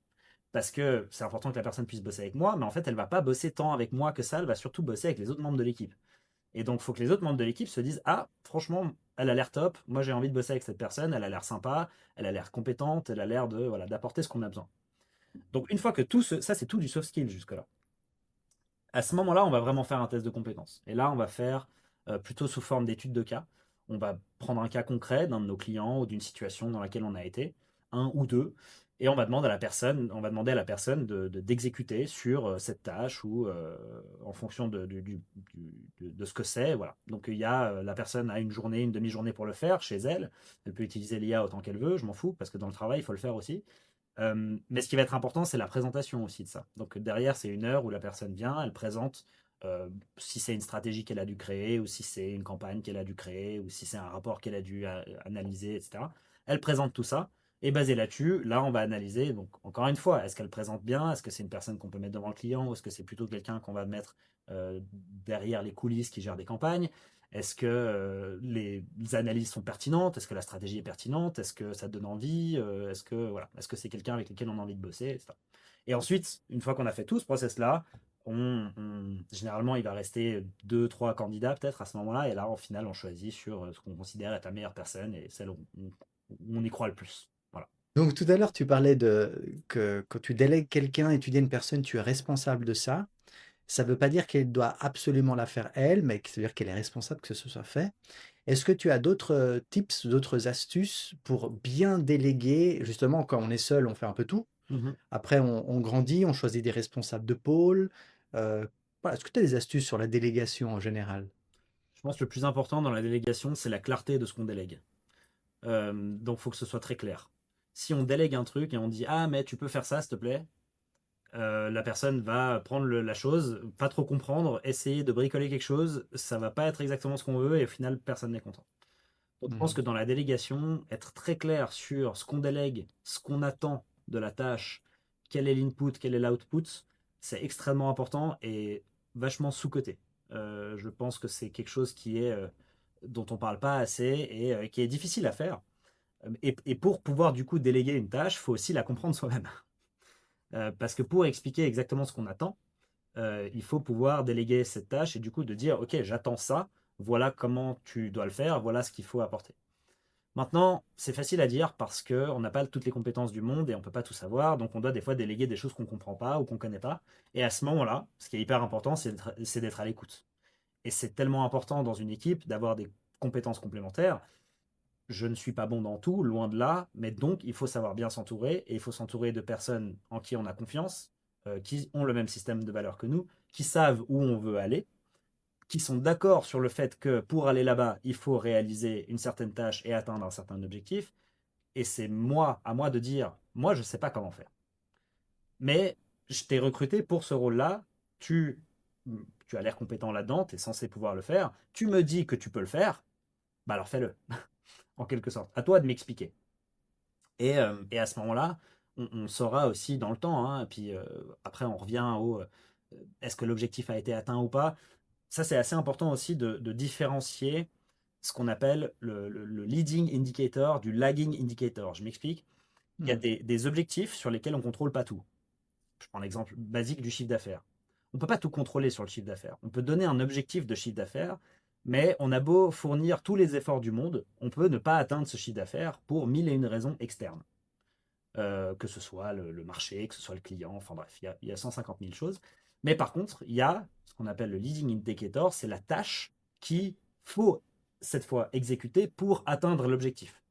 Parce que c'est important que la personne puisse bosser avec moi, mais en fait, elle va pas bosser tant avec moi que ça, elle va surtout bosser avec les autres membres de l'équipe. Et donc, il faut que les autres membres de l'équipe se disent, ah, franchement, elle a l'air top, moi j'ai envie de bosser avec cette personne, elle a l'air sympa, elle a l'air compétente, elle a l'air de voilà d'apporter ce qu'on a besoin. Donc une fois que ça c'est tout du soft skill jusque-là. À ce moment-là, on va vraiment faire un test de compétences. Et là, on va faire plutôt sous forme d'études de cas. On va prendre un cas concret d'un de nos clients ou d'une situation dans laquelle on a été, un ou deux, et on va demander à la personne d'exécuter sur cette tâche ou en fonction de ce que c'est. Voilà. Donc la personne a une journée, une demi-journée pour le faire chez elle. Elle peut utiliser l'IA autant qu'elle veut, je m'en fous, parce que dans le travail, il faut le faire aussi. Mais ce qui va être important, c'est la présentation aussi de ça. Donc derrière, c'est une heure où la personne vient, elle présente si c'est une stratégie qu'elle a dû créer, ou si c'est une campagne qu'elle a dû créer, ou si c'est un rapport qu'elle a dû analyser, etc. Elle présente tout ça, et basé là-dessus, là, on va analyser. Donc encore une fois, est-ce qu'elle présente bien? Est-ce que c'est une personne qu'on peut mettre devant le client, ou est-ce que c'est plutôt quelqu'un qu'on va mettre derrière les coulisses qui gère des campagnes? Est-ce que les analyses sont pertinentes? Est-ce que la stratégie est pertinente? Est-ce que ça donne envie? Est-ce que c'est quelqu'un avec lequel on a envie de bosser, etc. Et ensuite, une fois qu'on a fait tout ce process-là, généralement, il va rester deux, trois candidats peut-être à ce moment-là. Et là, en final, on choisit sur ce qu'on considère être la meilleure personne et celle où on y croit le plus. Voilà. Donc tout à l'heure, tu parlais de que quand tu délègues quelqu'un et tu dis à une personne, tu es responsable de ça. Ça ne veut pas dire qu'elle doit absolument la faire elle, mais ça veut dire qu'elle est responsable que ce soit fait. Est-ce que tu as d'autres tips, d'autres astuces pour bien déléguer? Justement, quand on est seul, on fait un peu tout. Mhm. Après, on grandit, on choisit des responsables de pôle. Euh, voilà. Est-ce que tu as des astuces sur la délégation en général? Je pense que le plus important dans la délégation, c'est la clarté de ce qu'on délègue. Donc, il faut que ce soit très clair. Si on délègue un truc et on dit ah, mais tu peux faire ça, s'il te plaît, la personne va prendre la chose, pas trop comprendre, essayer de bricoler quelque chose, ça va pas être exactement ce qu'on veut et au final, personne n'est content. Donc, je pense Mhm. que dans la délégation, être très clair sur ce qu'on délègue, ce qu'on attend de la tâche, quel est l'input, quel est l'output, c'est extrêmement important et vachement sous-coté. Je pense que c'est quelque chose dont on parle pas assez et qui est difficile à faire. Et pour pouvoir du coup déléguer une tâche, il faut aussi la comprendre soi-même. Parce que pour expliquer exactement ce qu'on attend, il faut pouvoir déléguer cette tâche et du coup de dire, OK, j'attends ça, voilà comment tu dois le faire, voilà ce qu'il faut apporter. Maintenant, c'est facile à dire parce qu'on n'a pas toutes les compétences du monde et on ne peut pas tout savoir, donc on doit des fois déléguer des choses qu'on ne comprend pas ou qu'on ne connaît pas. Et à ce moment-là, ce qui est hyper important, c'est d'être à l'écoute. Et c'est tellement important dans une équipe d'avoir des compétences complémentaires. Je ne suis pas bon dans tout, loin de là, mais donc il faut savoir bien s'entourer et il faut s'entourer de personnes en qui on a confiance, qui ont le même système de valeurs que nous, qui savent où on veut aller, qui sont d'accord sur le fait que pour aller là-bas, il faut réaliser une certaine tâche et atteindre un certain objectif. Et c'est moi, à moi de dire, moi, je ne sais pas comment faire. Mais je t'ai recruté pour ce rôle-là. Tu, tu as l'air compétent là-dedans, tu es censé pouvoir le faire. Tu me dis que tu peux le faire, bah alors fais-le, en quelque sorte. À toi de m'expliquer. Et à ce moment-là, on saura aussi dans le temps, hein, et puis après on revient au est-ce que l'objectif a été atteint ou pas. Ça, c'est assez important aussi de différencier ce qu'on appelle le leading indicator du lagging indicator. Je m'explique. Il y a Hmm. des objectifs sur lesquels on ne contrôle pas tout. Je prends l'exemple basique du chiffre d'affaires. On ne peut pas tout contrôler sur le chiffre d'affaires. On peut donner un objectif de chiffre d'affaires, mais on a beau fournir tous les efforts du monde, on peut ne pas atteindre ce chiffre d'affaires pour mille et une raisons externes. Que ce soit le marché, que ce soit le client, enfin bref, il y a 150 000 choses. Mais par contre, il y a ce qu'on appelle le leading indicator, c'est la tâche qu'il faut cette fois exécuter pour atteindre l'objectif.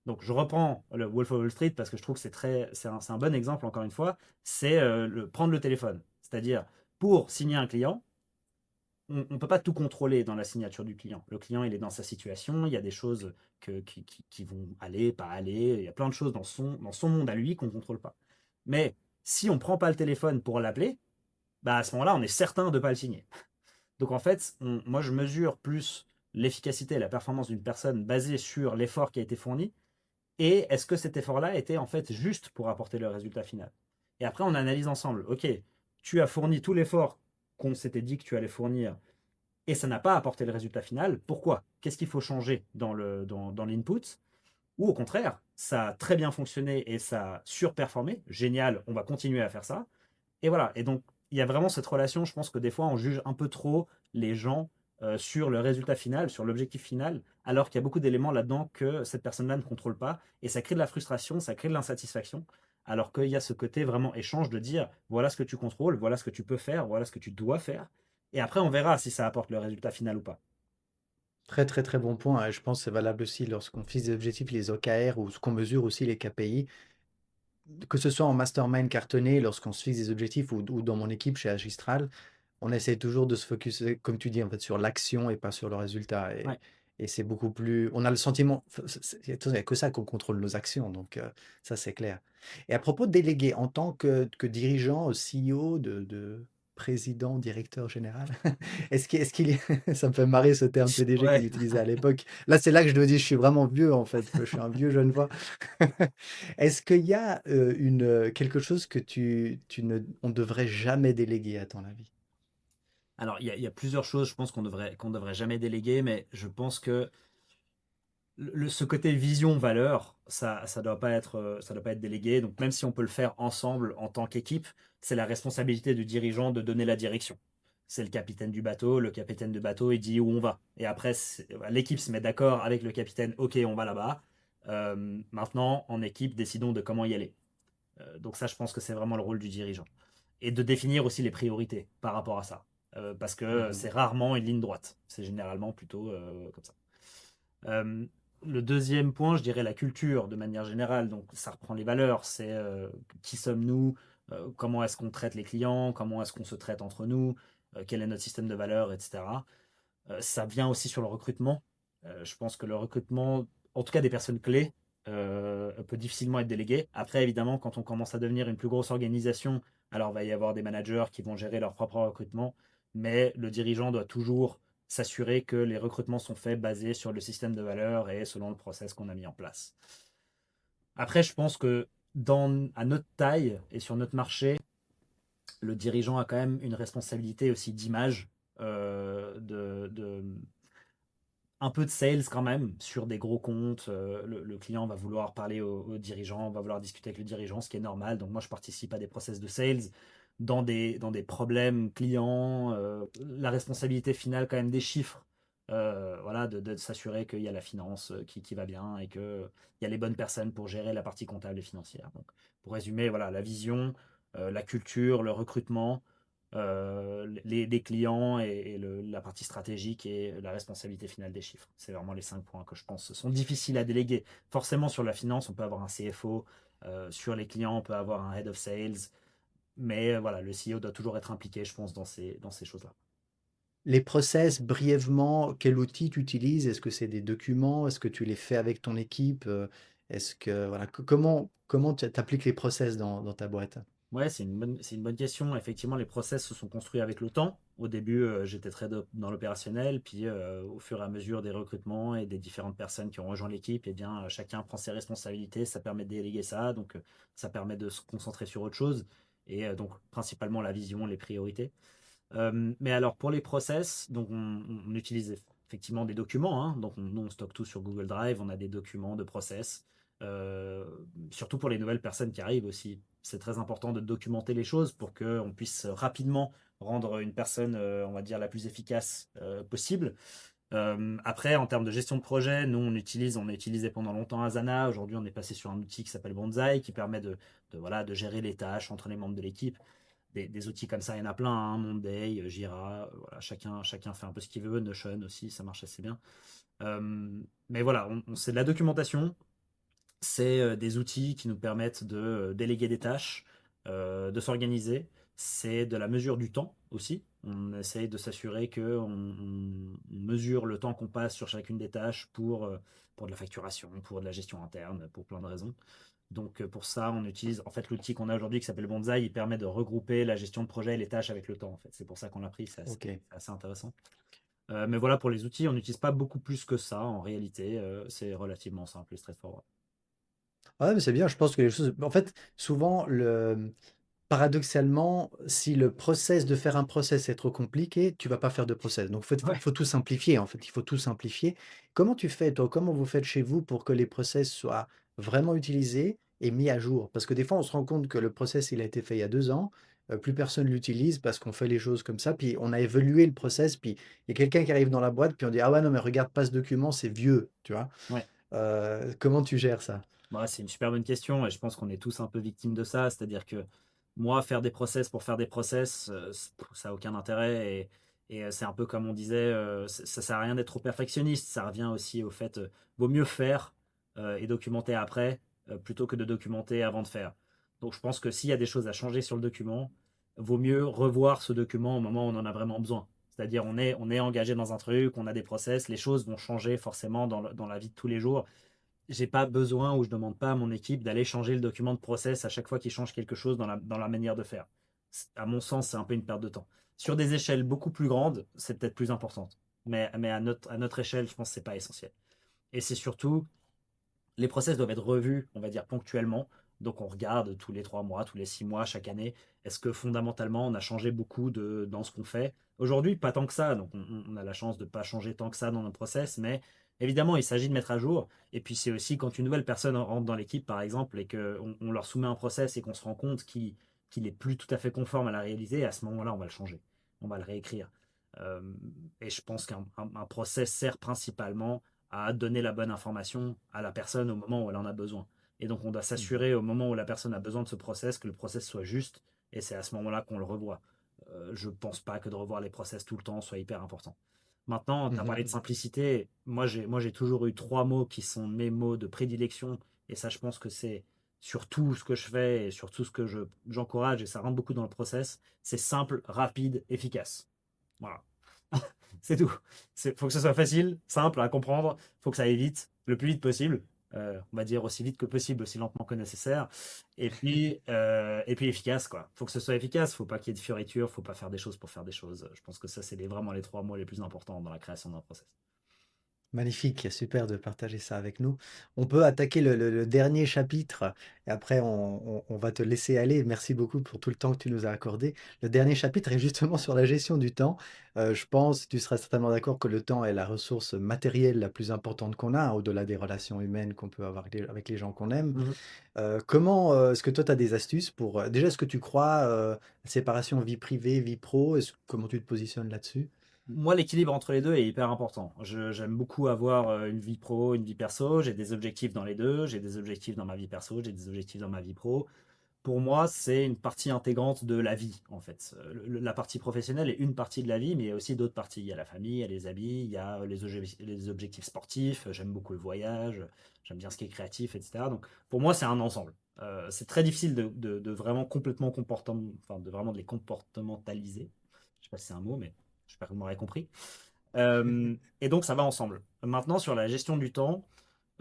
Donc je reprends le Wolf of Wall Street parce que je trouve que c'est un bon exemple encore une fois, c'est prendre le téléphone. C'est-à-dire pour signer un client, on ne peut pas tout contrôler dans la signature du client. Le client, il est dans sa situation, il y a des choses qui vont aller, pas aller, il y a plein de choses dans son monde à lui qu'on ne contrôle pas. Mais si on ne prend pas le téléphone pour l'appeler, bah à ce moment-là, on est certain de ne pas le signer. Donc en fait, moi je mesure plus l'efficacité et la performance d'une personne basée sur l'effort qui a été fourni et est-ce que cet effort-là était en fait juste pour apporter le résultat final. Et après, on analyse ensemble. Ok, tu as fourni tout l'effort qu'on s'était dit que tu allais fournir et ça n'a pas apporté le résultat final. Pourquoi? Qu'est-ce qu'il faut changer dans l'input? Ou au contraire, ça a très bien fonctionné et ça a surperformé. Génial, on va continuer à faire ça. Et voilà. Et donc, il y a vraiment cette relation. Je pense que des fois, on juge un peu trop les gens sur le résultat final, sur l'objectif final, alors qu'il y a beaucoup d'éléments là-dedans que cette personne-là ne contrôle pas. Et ça crée de la frustration, ça crée de l'insatisfaction. Alors qu'il y a ce côté vraiment échange de dire voilà ce que tu contrôles, voilà ce que tu peux faire, voilà ce que tu dois faire. Et après, on verra si ça apporte le résultat final ou pas. Très, très, très bon point. Et je pense que c'est valable aussi lorsqu'on fixe des objectifs, les OKR, ou ce qu'on mesure aussi les KPI. Que ce soit en mastermind cartonné, lorsqu'on se fixe des objectifs, ou dans mon équipe chez Agistral, on essaie toujours de se focus, comme tu dis, en fait, sur l'action et pas sur le résultat. Ouais. Et c'est beaucoup plus. On a le sentiment. Il n'y a que ça qu'on contrôle nos actions. Donc, ça, c'est clair. Et à propos de déléguer, en tant que dirigeant, CEO, de président, directeur général, est-ce qu'il est. Ça me fait marrer ce terme PDG qu'il Ouais. utilisait à l'époque. Là, c'est là que je me dis, je suis vraiment vieux, en fait. Je suis un vieux jeune voix. Est-ce qu'il y a quelque chose que on devrait jamais déléguer, à ton avis? Alors, il y a plusieurs choses, je pense qu'on devrait jamais déléguer, mais je pense que ce côté vision-valeur, ça doit pas être délégué. Donc, même si on peut le faire ensemble en tant qu'équipe, c'est la responsabilité du dirigeant de donner la direction. C'est le capitaine du bateau. Le capitaine du bateau, il dit où on va. Et après, l'équipe se met d'accord avec le capitaine. Ok, on va là-bas. Maintenant, en équipe, décidons de comment y aller. Donc ça, je pense que c'est vraiment le rôle du dirigeant. Et de définir aussi les priorités par rapport à ça. Parce que Mhm. c'est rarement une ligne droite. C'est généralement plutôt comme ça. Euh, le deuxième point, je dirais la culture de manière générale. Donc, ça reprend les valeurs. C'est qui sommes-nous, comment est-ce qu'on traite les clients, comment est-ce qu'on se traite entre nous, quel est notre système de valeurs, etc. Ça vient aussi sur le recrutement. Je pense que le recrutement, en tout cas des personnes clés, peut difficilement être délégué. Après, évidemment, quand on commence à devenir une plus grosse organisation, alors il va y avoir des managers qui vont gérer leur propre recrutement, mais le dirigeant doit toujours s'assurer que les recrutements sont faits basés sur le système de valeurs et selon le process qu'on a mis en place. Après, je pense que à notre taille et sur notre marché, le dirigeant a quand même une responsabilité aussi d'image, un peu de sales quand même sur des gros comptes. Le client va vouloir parler au dirigeant, va vouloir discuter avec le dirigeant, ce qui est normal. Donc moi, je participe à des process de sales. dans des problèmes clients, la responsabilité finale quand même des chiffres. Voilà, de s'assurer qu'il y a la finance qui va bien et qu'il y a les bonnes personnes pour gérer la partie comptable et financière. Donc, pour résumer, voilà, la vision, la culture, le recrutement, les clients et la partie stratégique et la responsabilité finale des chiffres. C'est vraiment les 5 points que je pense sont difficiles à déléguer. Forcément, sur la finance, on peut avoir un CFO. Sur les clients, on peut avoir un head of sales. Mais voilà, le CEO doit toujours être impliqué, je pense, dans ces choses-là. Les process, brièvement, quel outil tu utilises? Est-ce que c'est des documents? Est-ce que tu les fais avec ton équipe? Est-ce que voilà, comment tu appliques les process dans ta boîte? Ouais, c'est une bonne question. Effectivement, les process se sont construits avec le temps. Au début, j'étais dans l'opérationnel, puis au fur et à mesure des recrutements et des différentes personnes qui ont rejoint l'équipe, eh bien, chacun prend ses responsabilités. Ça permet de déléguer ça, donc ça permet de se concentrer sur autre chose. Et donc, principalement la vision, les priorités. Mais alors, pour les process, donc on utilise effectivement des documents, hein. Donc, nous, on stocke tout sur Google Drive. On a des documents de process. Euh, Surtout pour les nouvelles personnes qui arrivent aussi. C'est très important de documenter les choses pour qu'on puisse rapidement rendre une personne, on va dire, la plus efficace possible. Après, en termes de gestion de projet, nous, on a utilisé pendant longtemps Asana. Aujourd'hui, on est passé sur un outil qui s'appelle Bonsai, qui permet voilà, de gérer les tâches entre les membres de l'équipe. Des outils comme ça, il y en a plein, hein, Monday, Jira, voilà, chacun fait un peu ce qu'il veut, Notion aussi, ça marche assez bien. Mais voilà, c'est de la documentation, c'est des outils qui nous permettent de déléguer des tâches, de s'organiser. C'est de la mesure du temps aussi. On essaye de s'assurer qu'on mesure le temps qu'on passe sur chacune des tâches pour de la facturation, pour de la gestion interne, pour plein de raisons. Donc pour ça, on utilise en fait l'outil qu'on a aujourd'hui qui s'appelle Bonsai. Il permet de regrouper la gestion de projet et les tâches avec le temps. En fait, c'est pour ça qu'on l'a pris. OK. C'est assez intéressant. Mais voilà, pour les outils, on n'utilise pas beaucoup plus que ça. En réalité, c'est relativement simple et straightforward. Ouais, mais c'est bien, je pense que les choses en fait, souvent paradoxalement, si le process de faire un process est trop compliqué, tu vas pas faire de process. Donc, Ouais. faut tout simplifier, en fait, il faut tout simplifier. Comment tu fais, toi? Comment vous faites chez vous pour que les process soient vraiment utilisés et mis à jour? Parce que des fois, on se rend compte que le process, il a été fait il y a 2 ans, plus personne l'utilise parce qu'on fait les choses comme ça, puis on a évolué le process, puis il y a quelqu'un qui arrive dans la boîte, puis on dit: «Ah ouais, non, mais regarde pas ce document, c'est vieux», tu vois? Ouais. Comment tu gères ça? Bah, c'est une super bonne question et je pense qu'on est tous un peu victimes de ça. C'est-à-dire que moi, faire des process pour faire des process, ça a aucun intérêt. Et c'est un peu comme on disait, ça sert à rien d'être trop perfectionniste. Ça revient aussi au fait, vaut mieux faire et documenter après plutôt que de documenter avant de faire. Donc je pense que s'il y a des choses à changer sur le document, vaut mieux revoir ce document au moment où on en a vraiment besoin. C'est-à-dire on est engagé dans un truc, on a des process, les choses vont changer forcément dans la vie de tous les jours. J'ai pas besoin ou je demande pas à mon équipe d'aller changer le document de process à chaque fois qu'ils changent quelque chose dans la manière de faire. À mon sens, c'est un peu une perte de temps. Sur des échelles beaucoup plus grandes, c'est peut-être plus important. Mais à notre échelle, je pense que c'est pas essentiel. Et c'est surtout, les process doivent être revus, on va dire, ponctuellement. Donc on regarde tous les 3 mois, tous les 6 mois, chaque année. Est-ce que fondamentalement, on a changé beaucoup dans ce qu'on fait? Aujourd'hui, pas tant que ça. Donc on a la chance de ne pas changer tant que ça dans nos process. Mais évidemment, il s'agit de mettre à jour. Et puis c'est aussi quand une nouvelle personne rentre dans l'équipe, par exemple, et qu'on leur soumet un process et qu'on se rend compte qu'il est plus tout à fait conforme à la réalité, à ce moment-là, on va le changer. On va le réécrire. Euh, et je pense qu'un process sert principalement à donner la bonne information à la personne au moment où elle en a besoin. Et donc, on doit Mmh. s'assurer au moment où la personne a besoin de ce process que le process soit juste. Et c'est à ce moment-là qu'on le revoit. Je ne pense pas que de revoir les process tout le temps soit hyper important. Maintenant, tu as Mmh parlé de mh. simplicité. Moi, j'ai toujours eu 3 mots qui sont mes mots de prédilection. Et ça, je pense que c'est sur tout ce que je fais et sur tout ce que j'encourage. Et ça rentre beaucoup dans le process. C'est simple, rapide, efficace. Voilà. C'est tout. Il faut que ce soit facile, simple à comprendre. Il faut que ça aille vite, le plus vite possible. On va dire aussi vite que possible, aussi lentement que nécessaire. Et puis efficace, quoi. Il faut que ce soit efficace. Il ne faut pas qu'il y ait de fioritures. Il ne faut pas faire des choses pour faire des choses. Je pense que ça, c'est vraiment les 3 mots les plus importants dans la création d'un process. Magnifique, super de partager ça avec nous. On peut attaquer le dernier chapitre et après on va te laisser aller. Merci beaucoup pour tout le temps que tu nous as accordé. Le dernier chapitre est justement sur la gestion du temps. Je pense, tu seras certainement d'accord que le temps est la ressource matérielle la plus importante qu'on a, hein, au-delà des relations humaines qu'on peut avoir avec les gens qu'on aime. Mhm. Comment, est-ce que toi tu as des astuces pour, déjà est-ce que tu crois, la séparation vie privée, vie pro? Comment tu te positionnes là-dessus? Moi, l'équilibre entre les deux est hyper important. J'aime beaucoup avoir une vie pro, une vie perso. J'ai des objectifs dans les deux. J'ai des objectifs dans ma vie perso, j'ai des objectifs dans ma vie pro. Pour moi, c'est une partie intégrante de la vie, en fait. La partie professionnelle est une partie de la vie, mais il y a aussi d'autres parties. Il y a la famille, il y a les amis, il y a les objectifs sportifs. J'aime beaucoup le voyage, j'aime bien ce qui est créatif, etc. Donc, pour moi, c'est un ensemble. C'est très difficile de vraiment complètement enfin, de vraiment de les comportementaliser. Je sais pas si c'est un mot, mais j'espère que vous m'aurez compris. Et donc, ça va ensemble. Maintenant, sur la gestion du temps,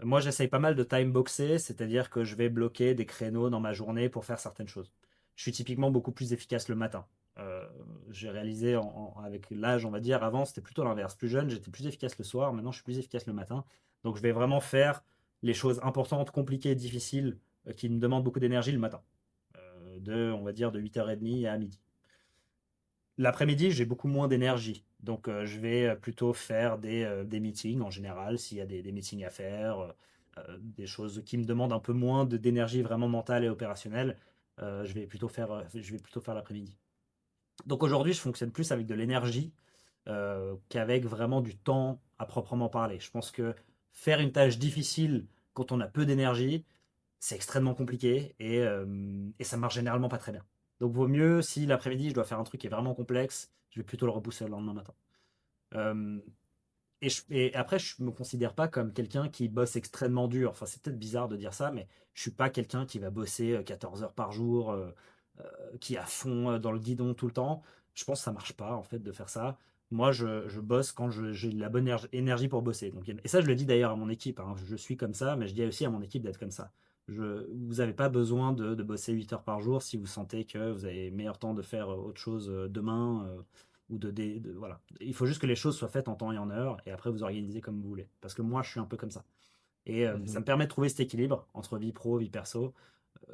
moi, j'essaye pas mal de time boxer, c'est-à-dire que je vais bloquer des créneaux dans ma journée pour faire certaines choses. Je suis typiquement beaucoup plus efficace le matin. Euh, j'ai réalisé avec l'âge, on va dire, avant c'était plutôt l'inverse. Plus jeune, j'étais plus efficace le soir, maintenant je suis plus efficace le matin. Donc je vais vraiment faire les choses importantes, compliquées, difficiles, qui me demandent beaucoup d'énergie le matin. On va dire, de 8h30 à midi. L'après-midi, j'ai beaucoup moins d'énergie. Donc, je vais plutôt faire des meetings en général, s'il y a des meetings à faire, des choses qui me demandent un peu moins d'énergie vraiment mentale et opérationnelle. Je vais plutôt faire l'après-midi. Donc, aujourd'hui, je fonctionne plus avec de l'énergie qu'avec vraiment du temps à proprement parler. Je pense que faire une tâche difficile quand on a peu d'énergie, c'est extrêmement compliqué et ça marche généralement pas très bien. Donc vaut mieux, si l'après-midi je dois faire un truc qui est vraiment complexe, je vais plutôt le repousser le lendemain matin. Euh, et après, je me considère pas comme quelqu'un qui bosse extrêmement dur. Enfin, c'est peut-être bizarre de dire ça, mais je suis pas quelqu'un qui va bosser 14 heures par jour, qui est à fond dans le guidon tout le temps. Je pense que ça marche pas en fait de faire ça. Moi, je bosse quand j'ai la bonne énergie pour bosser. Donc, et ça, je le dis d'ailleurs à mon équipe, hein. Je suis comme ça, mais je dis aussi à mon équipe d'être comme ça. Vous n'avez pas besoin de bosser 8 heures par jour si vous sentez que vous avez meilleur temps de faire autre chose demain. Ou voilà. Il faut juste que les choses soient faites en temps et en heure, et après vous organisez comme vous voulez. Parce que moi, je suis un peu comme ça. Et ça Mmh. me permet de trouver cet équilibre entre vie pro, vie perso.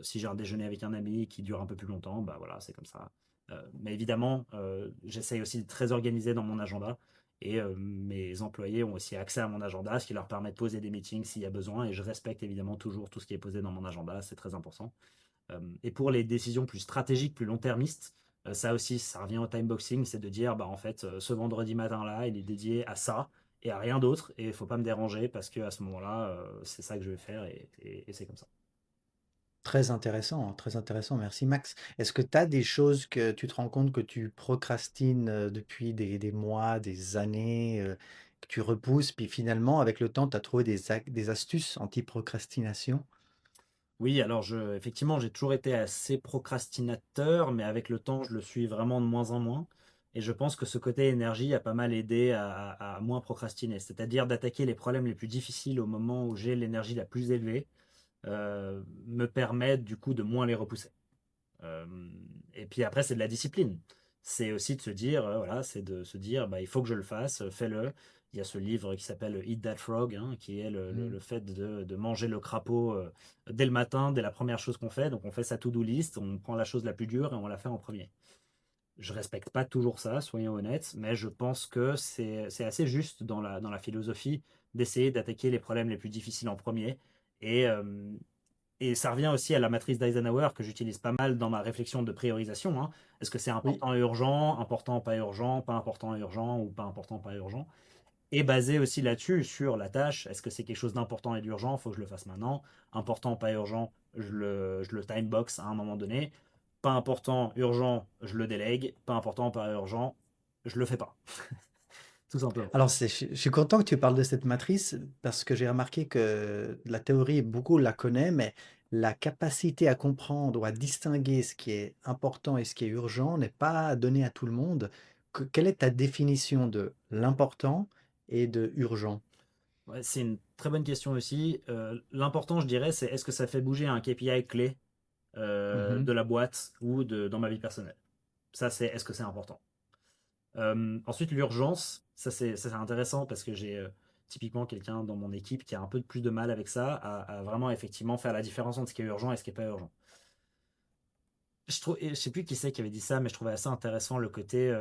Si j'ai un déjeuner avec un ami qui dure un peu plus longtemps, bah voilà, c'est comme ça. Mais évidemment, j'essaye aussi d'être très organisé dans mon agenda. Et mes employés ont aussi accès à mon agenda, ce qui leur permet de poser des meetings s'il y a besoin. Et je respecte évidemment toujours tout ce qui est posé dans mon agenda, c'est très important. Et pour les décisions plus stratégiques, plus long-termistes, ça aussi, ça revient au timeboxing, c'est de dire, bah, en fait, ce vendredi matin-là, il est dédié à ça et à rien d'autre, et il ne faut pas me déranger parce qu'à ce moment-là, c'est ça que je vais faire, et c'est comme ça. Très intéressant, merci Max. Est-ce que tu as des choses que tu te rends compte que tu procrastines, depuis des mois, des années, que tu repousses, puis finalement avec le temps, tu as trouvé des astuces anti-procrastination? Oui, alors effectivement, j'ai toujours été assez procrastinateur, mais avec le temps, je le suis vraiment de moins en moins. Et je pense que ce côté énergie a pas mal aidé à moins procrastiner, c'est-à-dire d'attaquer les problèmes les plus difficiles au moment où j'ai l'énergie la plus élevée, me permet du coup de moins les repousser. Euh, et puis après, c'est de la discipline. C'est aussi de se dire, voilà, c'est de se dire, bah, il faut que je le fasse, fais-le. Il y a ce livre qui s'appelle Eat That Frog, hein, qui est Mmh. le fait de manger le crapaud dès le matin, dès la première chose qu'on fait. Donc on fait sa to-do list, on prend la chose la plus dure et on la fait en premier. Je respecte pas toujours ça, soyons honnêtes, mais je pense que c'est assez juste dans la philosophie d'essayer d'attaquer les problèmes les plus difficiles en premier. Et, et ça revient aussi à la matrice d'Eisenhower que j'utilise pas mal dans ma réflexion de priorisation, hein. Est-ce que c'est Oui. important et urgent, pas important et urgent, ou pas important, pas urgent? Et basé aussi là-dessus, sur la tâche, est-ce que c'est quelque chose d'important et d'urgent, il faut que je le fasse maintenant. Important, pas urgent, je le time box à un moment donné. Pas important, urgent, je le délègue. Pas important, pas urgent, je le fais pas. Tout simplement. Alors je suis content que tu parles de cette matrice parce que j'ai remarqué que la théorie, beaucoup la connaît, mais la capacité à comprendre ou à distinguer ce qui est important et ce qui est urgent n'est pas donnée à tout le monde. Quelle est ta définition de l'important et de urgent? Ouais, c'est une très bonne question aussi. L'important, je dirais, c'est est-ce que ça fait bouger un KPI clé Mhm. de la boîte ou dans ma vie personnelle. Ça, c'est est-ce que c'est important. Ensuite, l'urgence, ça c'est intéressant parce que typiquement quelqu'un dans mon équipe qui a un peu plus de mal avec ça, à vraiment effectivement faire la différence entre ce qui est urgent et ce qui n'est pas urgent. Je sais plus qui c'est qui avait dit ça, mais je trouvais assez intéressant le côté.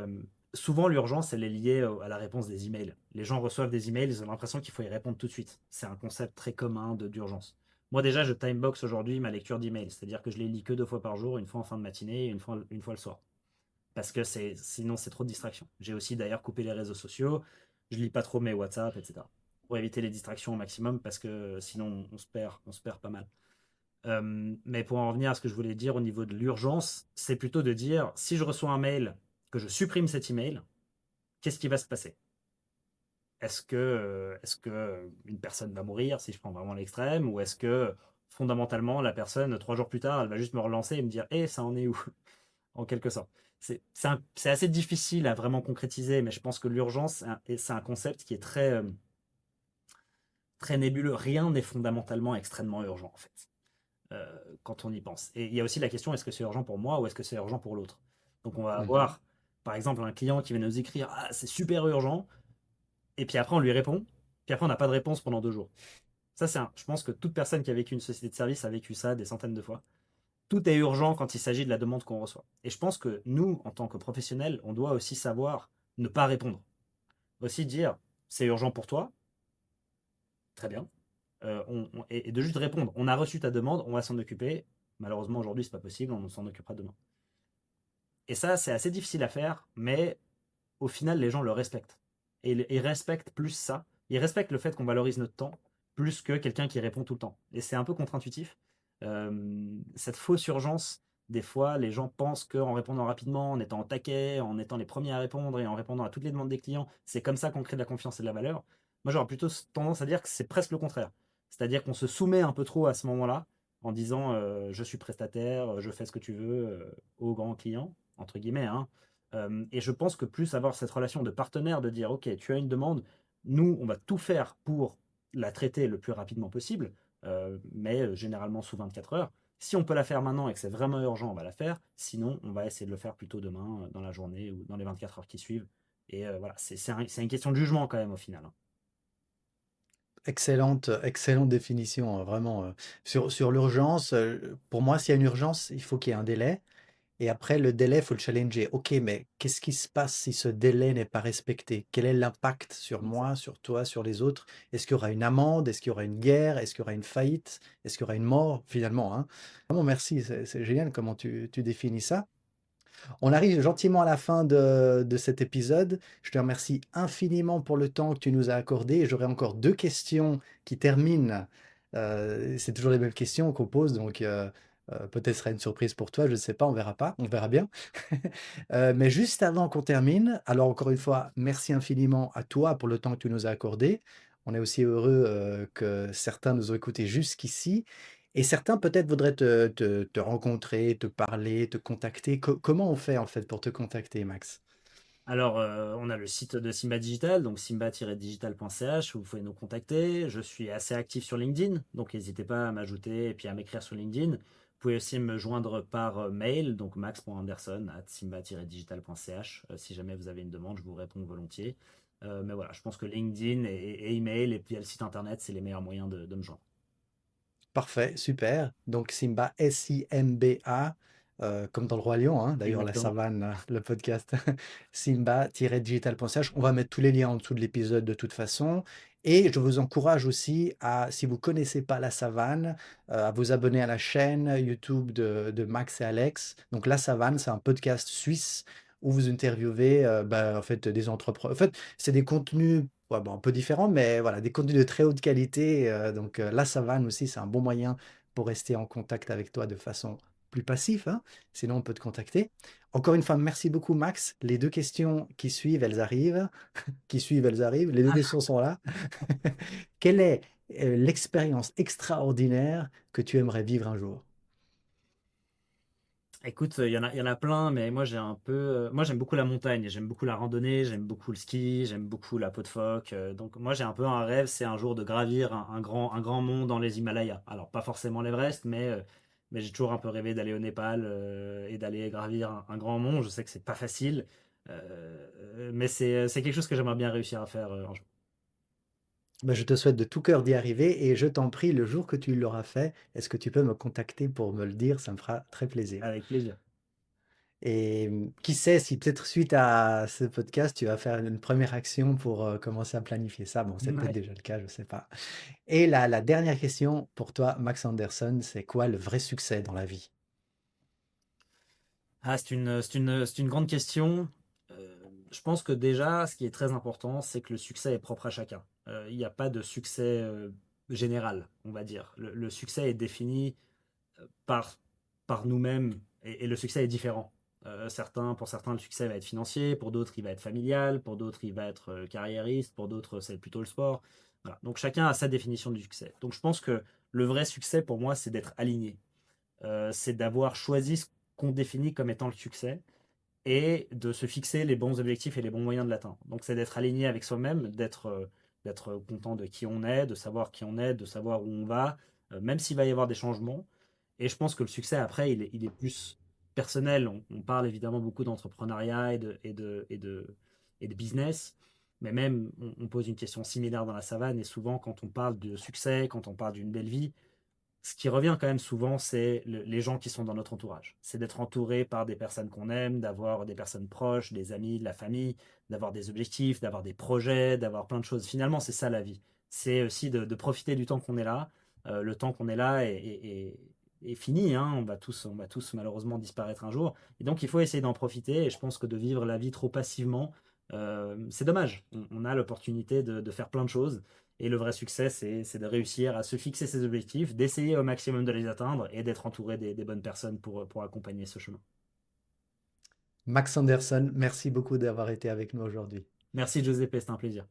Souvent, l'urgence, elle est liée à la réponse des emails. Les gens reçoivent des emails, ils ont l'impression qu'il faut y répondre tout de suite. C'est un concept très commun d'urgence. Moi, déjà, je timebox aujourd'hui ma lecture d'emails, c'est-à-dire que je les lis que 2 fois par jour, une fois en fin de matinée et une fois le soir. Parce que sinon, c'est trop de distractions. J'ai aussi d'ailleurs coupé les réseaux sociaux, je lis pas trop mes WhatsApp, etc. Pour éviter les distractions au maximum, parce que sinon, on se perd pas mal. Mais pour en revenir à ce que je voulais dire au niveau de l'urgence, c'est plutôt de dire si je reçois un mail, que je supprime cet email, qu'est-ce qui va se passer? Est-ce que une personne va mourir si je prends vraiment l'extrême, ou est-ce que fondamentalement la personne 3 jours plus tard, elle va juste me relancer et me dire eh, ça en est où? En quelque sorte. C'est assez difficile à vraiment concrétiser, mais je pense que l'urgence, c'est un concept qui est très nébuleux. Rien n'est fondamentalement extrêmement urgent en fait. Quand on y pense. Et il y a aussi la question, est-ce que c'est urgent pour moi ou est-ce que c'est urgent pour l'autre? Donc on va Mhm. avoir, par exemple, un client qui va nous écrire, ah, c'est super urgent, et puis après on lui répond, puis après on n'a pas de réponse pendant 2 jours. Ça, je pense que toute personne qui a vécu une société de service a vécu ça des centaines de fois. Tout est urgent quand il s'agit de la demande qu'on reçoit. Et je pense que nous, en tant que professionnels, on doit aussi savoir ne pas répondre. Aussi dire, c'est urgent pour toi, très bien. Et de juste répondre, on a reçu ta demande, on va s'en occuper. Malheureusement, aujourd'hui, c'est pas possible, on s'en occupera demain. Et ça, c'est assez difficile à faire, mais au final, les gens le respectent. Et ils respectent plus ça. Ils respectent le fait qu'on valorise notre temps plus que quelqu'un qui répond tout le temps. Et c'est un peu contre-intuitif. Cette fausse urgence, des fois, les gens pensent qu'en répondant rapidement, en étant au taquet, en étant les premiers à répondre et en répondant à toutes les demandes des clients, c'est comme ça qu'on crée de la confiance et de la valeur. Moi, j'aurais plutôt tendance à dire que c'est presque le contraire. C'est-à-dire qu'on se soumet un peu trop à ce moment-là en disant je suis prestataire, je fais ce que tu veux aux grands clients, entre guillemets, hein. Et je pense que plus avoir cette relation de partenaire, de dire, OK, tu as une demande, nous, on va tout faire pour la traiter le plus rapidement possible, mais généralement sous 24 heures. Si on peut la faire maintenant et que c'est vraiment urgent, on va la faire. Sinon, on va essayer de le faire plutôt demain, dans la journée ou dans les 24 heures qui suivent. Et voilà, c'est une question de jugement quand même au final, hein. Excellente définition, hein, vraiment. Sur l'urgence, pour moi, s'il y a une urgence, il faut qu'il y ait un délai. Et après, le délai, il faut le challenger. Ok, mais qu'est-ce qui se passe si ce délai n'est pas respecté? Quel est l'impact sur moi, sur toi, sur les autres? Est-ce qu'il y aura une amende? Est-ce qu'il y aura une guerre? Est-ce qu'il y aura une faillite? Est-ce qu'il y aura une mort, finalement, hein? Vraiment, merci. C'est génial comment tu définis ça. On arrive gentiment à la fin de cet épisode. Je te remercie infiniment pour le temps que tu nous as accordé. J'aurai encore 2 questions qui terminent. C'est toujours les mêmes questions qu'on pose, donc peut-être ce sera une surprise pour toi, je ne sais pas, on verra pas, on verra bien. Mais juste avant qu'on termine, alors encore une fois, merci infiniment à toi pour le temps que tu nous as accordé. On est aussi heureux, que certains nous ont écoutés jusqu'ici et certains peut-être voudraient te rencontrer, te parler, te contacter. Comment on fait en fait pour te contacter, Max? Alors, on a le site de Simba Digital, donc simba-digital.ch, où vous pouvez nous contacter. Je suis assez actif sur LinkedIn, donc n'hésitez pas à m'ajouter et puis à m'écrire sur LinkedIn. Vous pouvez aussi me joindre par mail, donc max.anderson@simba-digital.ch. Si jamais vous avez une demande, je vous réponds volontiers. Mais voilà, je pense que LinkedIn et email, et puis il y a le site internet, c'est les meilleurs moyens de me joindre. Parfait, super. Donc Simba, S-I-M-B-A, comme dans le Roi Lion, hein, d'ailleurs la Exactement. savane, le podcast, simba-digital.ch. On va mettre tous les liens en dessous de l'épisode de toute façon. Et je vous encourage aussi à, si vous ne connaissez pas la savane, à vous abonner à la chaîne YouTube de Max et Alex. Donc la savane, c'est un podcast suisse où vous interviewez en fait, des entrepreneurs. En fait, c'est des contenus ouais, bon, un peu différents, mais voilà, des contenus de très haute qualité. Donc la savane aussi, c'est un bon moyen pour rester en contact avec toi de façon plus passive, hein. Sinon, on peut te contacter. Encore une fois, merci beaucoup, Max. Les 2 questions qui suivent, elles arrivent. Qui suivent, elles arrivent. Les 2 questions sont là. Quelle est l'expérience extraordinaire que tu aimerais vivre un jour? Écoute, il y en a plein, mais moi moi j'aime beaucoup la montagne, j'aime beaucoup la randonnée, j'aime beaucoup le ski, j'aime beaucoup la peau de phoque. Donc moi j'ai un peu un rêve, c'est un jour de gravir un grand mont dans les Himalayas. Alors pas forcément l'Everest, mais j'ai toujours un peu rêvé d'aller au Népal et d'aller gravir un grand mont. Je sais que c'est pas facile, mais c'est quelque chose que j'aimerais bien réussir à faire un jour. Bah, je te souhaite de tout cœur d'y arriver et je t'en prie, le jour que tu l'auras fait, est-ce que tu peux me contacter pour me le dire? Ça me fera très plaisir. Avec plaisir. Et qui sait si peut-être suite à ce podcast, tu vas faire une première action pour, commencer à planifier ça. Bon, c'est peut-être Ouais. déjà le cas, je ne sais pas. Et la dernière question pour toi, Max Anderson, c'est quoi le vrai succès dans la vie? Ah, c'est une grande question. Je pense que déjà, ce qui est très important, c'est que le succès est propre à chacun. Il n'y a pas de succès général, on va dire. Le succès est défini par, par nous-mêmes et le succès est différent. Pour certains, le succès va être financier, pour d'autres, il va être familial, pour d'autres, il va être carriériste, pour d'autres, c'est plutôt le sport. Voilà. Donc chacun a sa définition du succès. Donc je pense que le vrai succès pour moi, c'est d'être aligné. C'est d'avoir choisi ce qu'on définit comme étant le succès et de se fixer les bons objectifs et les bons moyens de l'atteindre. Donc c'est d'être aligné avec soi-même, d'être content de qui on est, de savoir qui on est, de savoir où on va, même s'il va y avoir des changements. Et je pense que le succès, après, il est plus personnel. On parle évidemment beaucoup d'entrepreneuriat et de business, mais même on pose une question similaire dans la savane, et souvent quand on parle de succès, quand on parle d'une belle vie, ce qui revient quand même souvent, c'est les gens qui sont dans notre entourage. C'est d'être entouré par des personnes qu'on aime, d'avoir des personnes proches, des amis, de la famille, d'avoir des objectifs, d'avoir des projets, d'avoir plein de choses. Finalement, c'est ça la vie. C'est aussi de profiter du temps qu'on est là. Le temps qu'on est là est fini, hein. On va tous malheureusement disparaître un jour. Et donc, il faut essayer d'en profiter. Et je pense que de vivre la vie trop passivement, c'est dommage. On a l'opportunité de faire plein de choses. Et le vrai succès, c'est de réussir à se fixer ses objectifs, d'essayer au maximum de les atteindre et d'être entouré des bonnes personnes pour accompagner ce chemin. Max Anderson, merci beaucoup d'avoir été avec nous aujourd'hui. Merci Giuseppe, c'était un plaisir.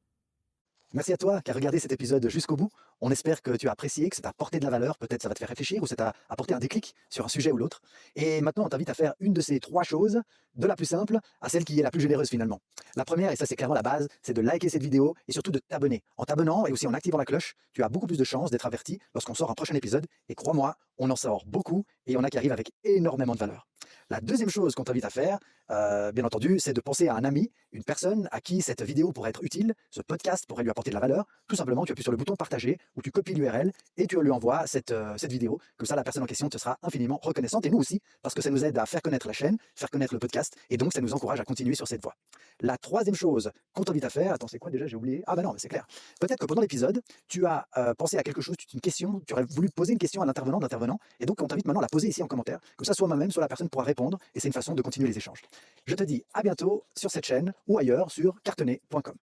Merci à toi qui as regardé cet épisode jusqu'au bout. On espère que tu as apprécié, que ça t'a apporté de la valeur. Peut-être ça va te faire réfléchir ou ça t'a apporté un déclic sur un sujet ou l'autre. Et maintenant, on t'invite à faire une de ces trois choses, de la plus simple à celle qui est la plus généreuse finalement. La première, et ça c'est clairement la base, c'est de liker cette vidéo et surtout de t'abonner. En t'abonnant et aussi en activant la cloche, tu as beaucoup plus de chances d'être averti lorsqu'on sort un prochain épisode. Et crois-moi, on en sort beaucoup et on a qui arrivent avec énormément de valeur. La deuxième chose qu'on t'invite à faire, bien entendu, c'est de penser à un ami, une personne à qui cette vidéo pourrait être utile, ce podcast pourrait lui apporter de la valeur. Tout simplement, tu appuies sur le bouton partager où tu copies l'URL et tu lui envoies cette vidéo. Comme ça, la personne en question te sera infiniment reconnaissante et nous aussi, parce que ça nous aide à faire connaître la chaîne, faire connaître le podcast et donc ça nous encourage à continuer sur cette voie. La troisième chose qu'on t'invite à faire, attends, c'est quoi déjà? J'ai oublié. Ah bah non, mais c'est clair. Peut-être que pendant l'épisode, tu as pensé à quelque chose, une question, tu aurais voulu poser une question à l'intervenant, et donc on t'invite maintenant à la poser ici en commentaire. Comme ça, soit moi-même, soit la personne pourra répondre et c'est une façon de continuer les échanges. Je te dis à bientôt sur cette chaîne ou ailleurs sur cartonnet.com.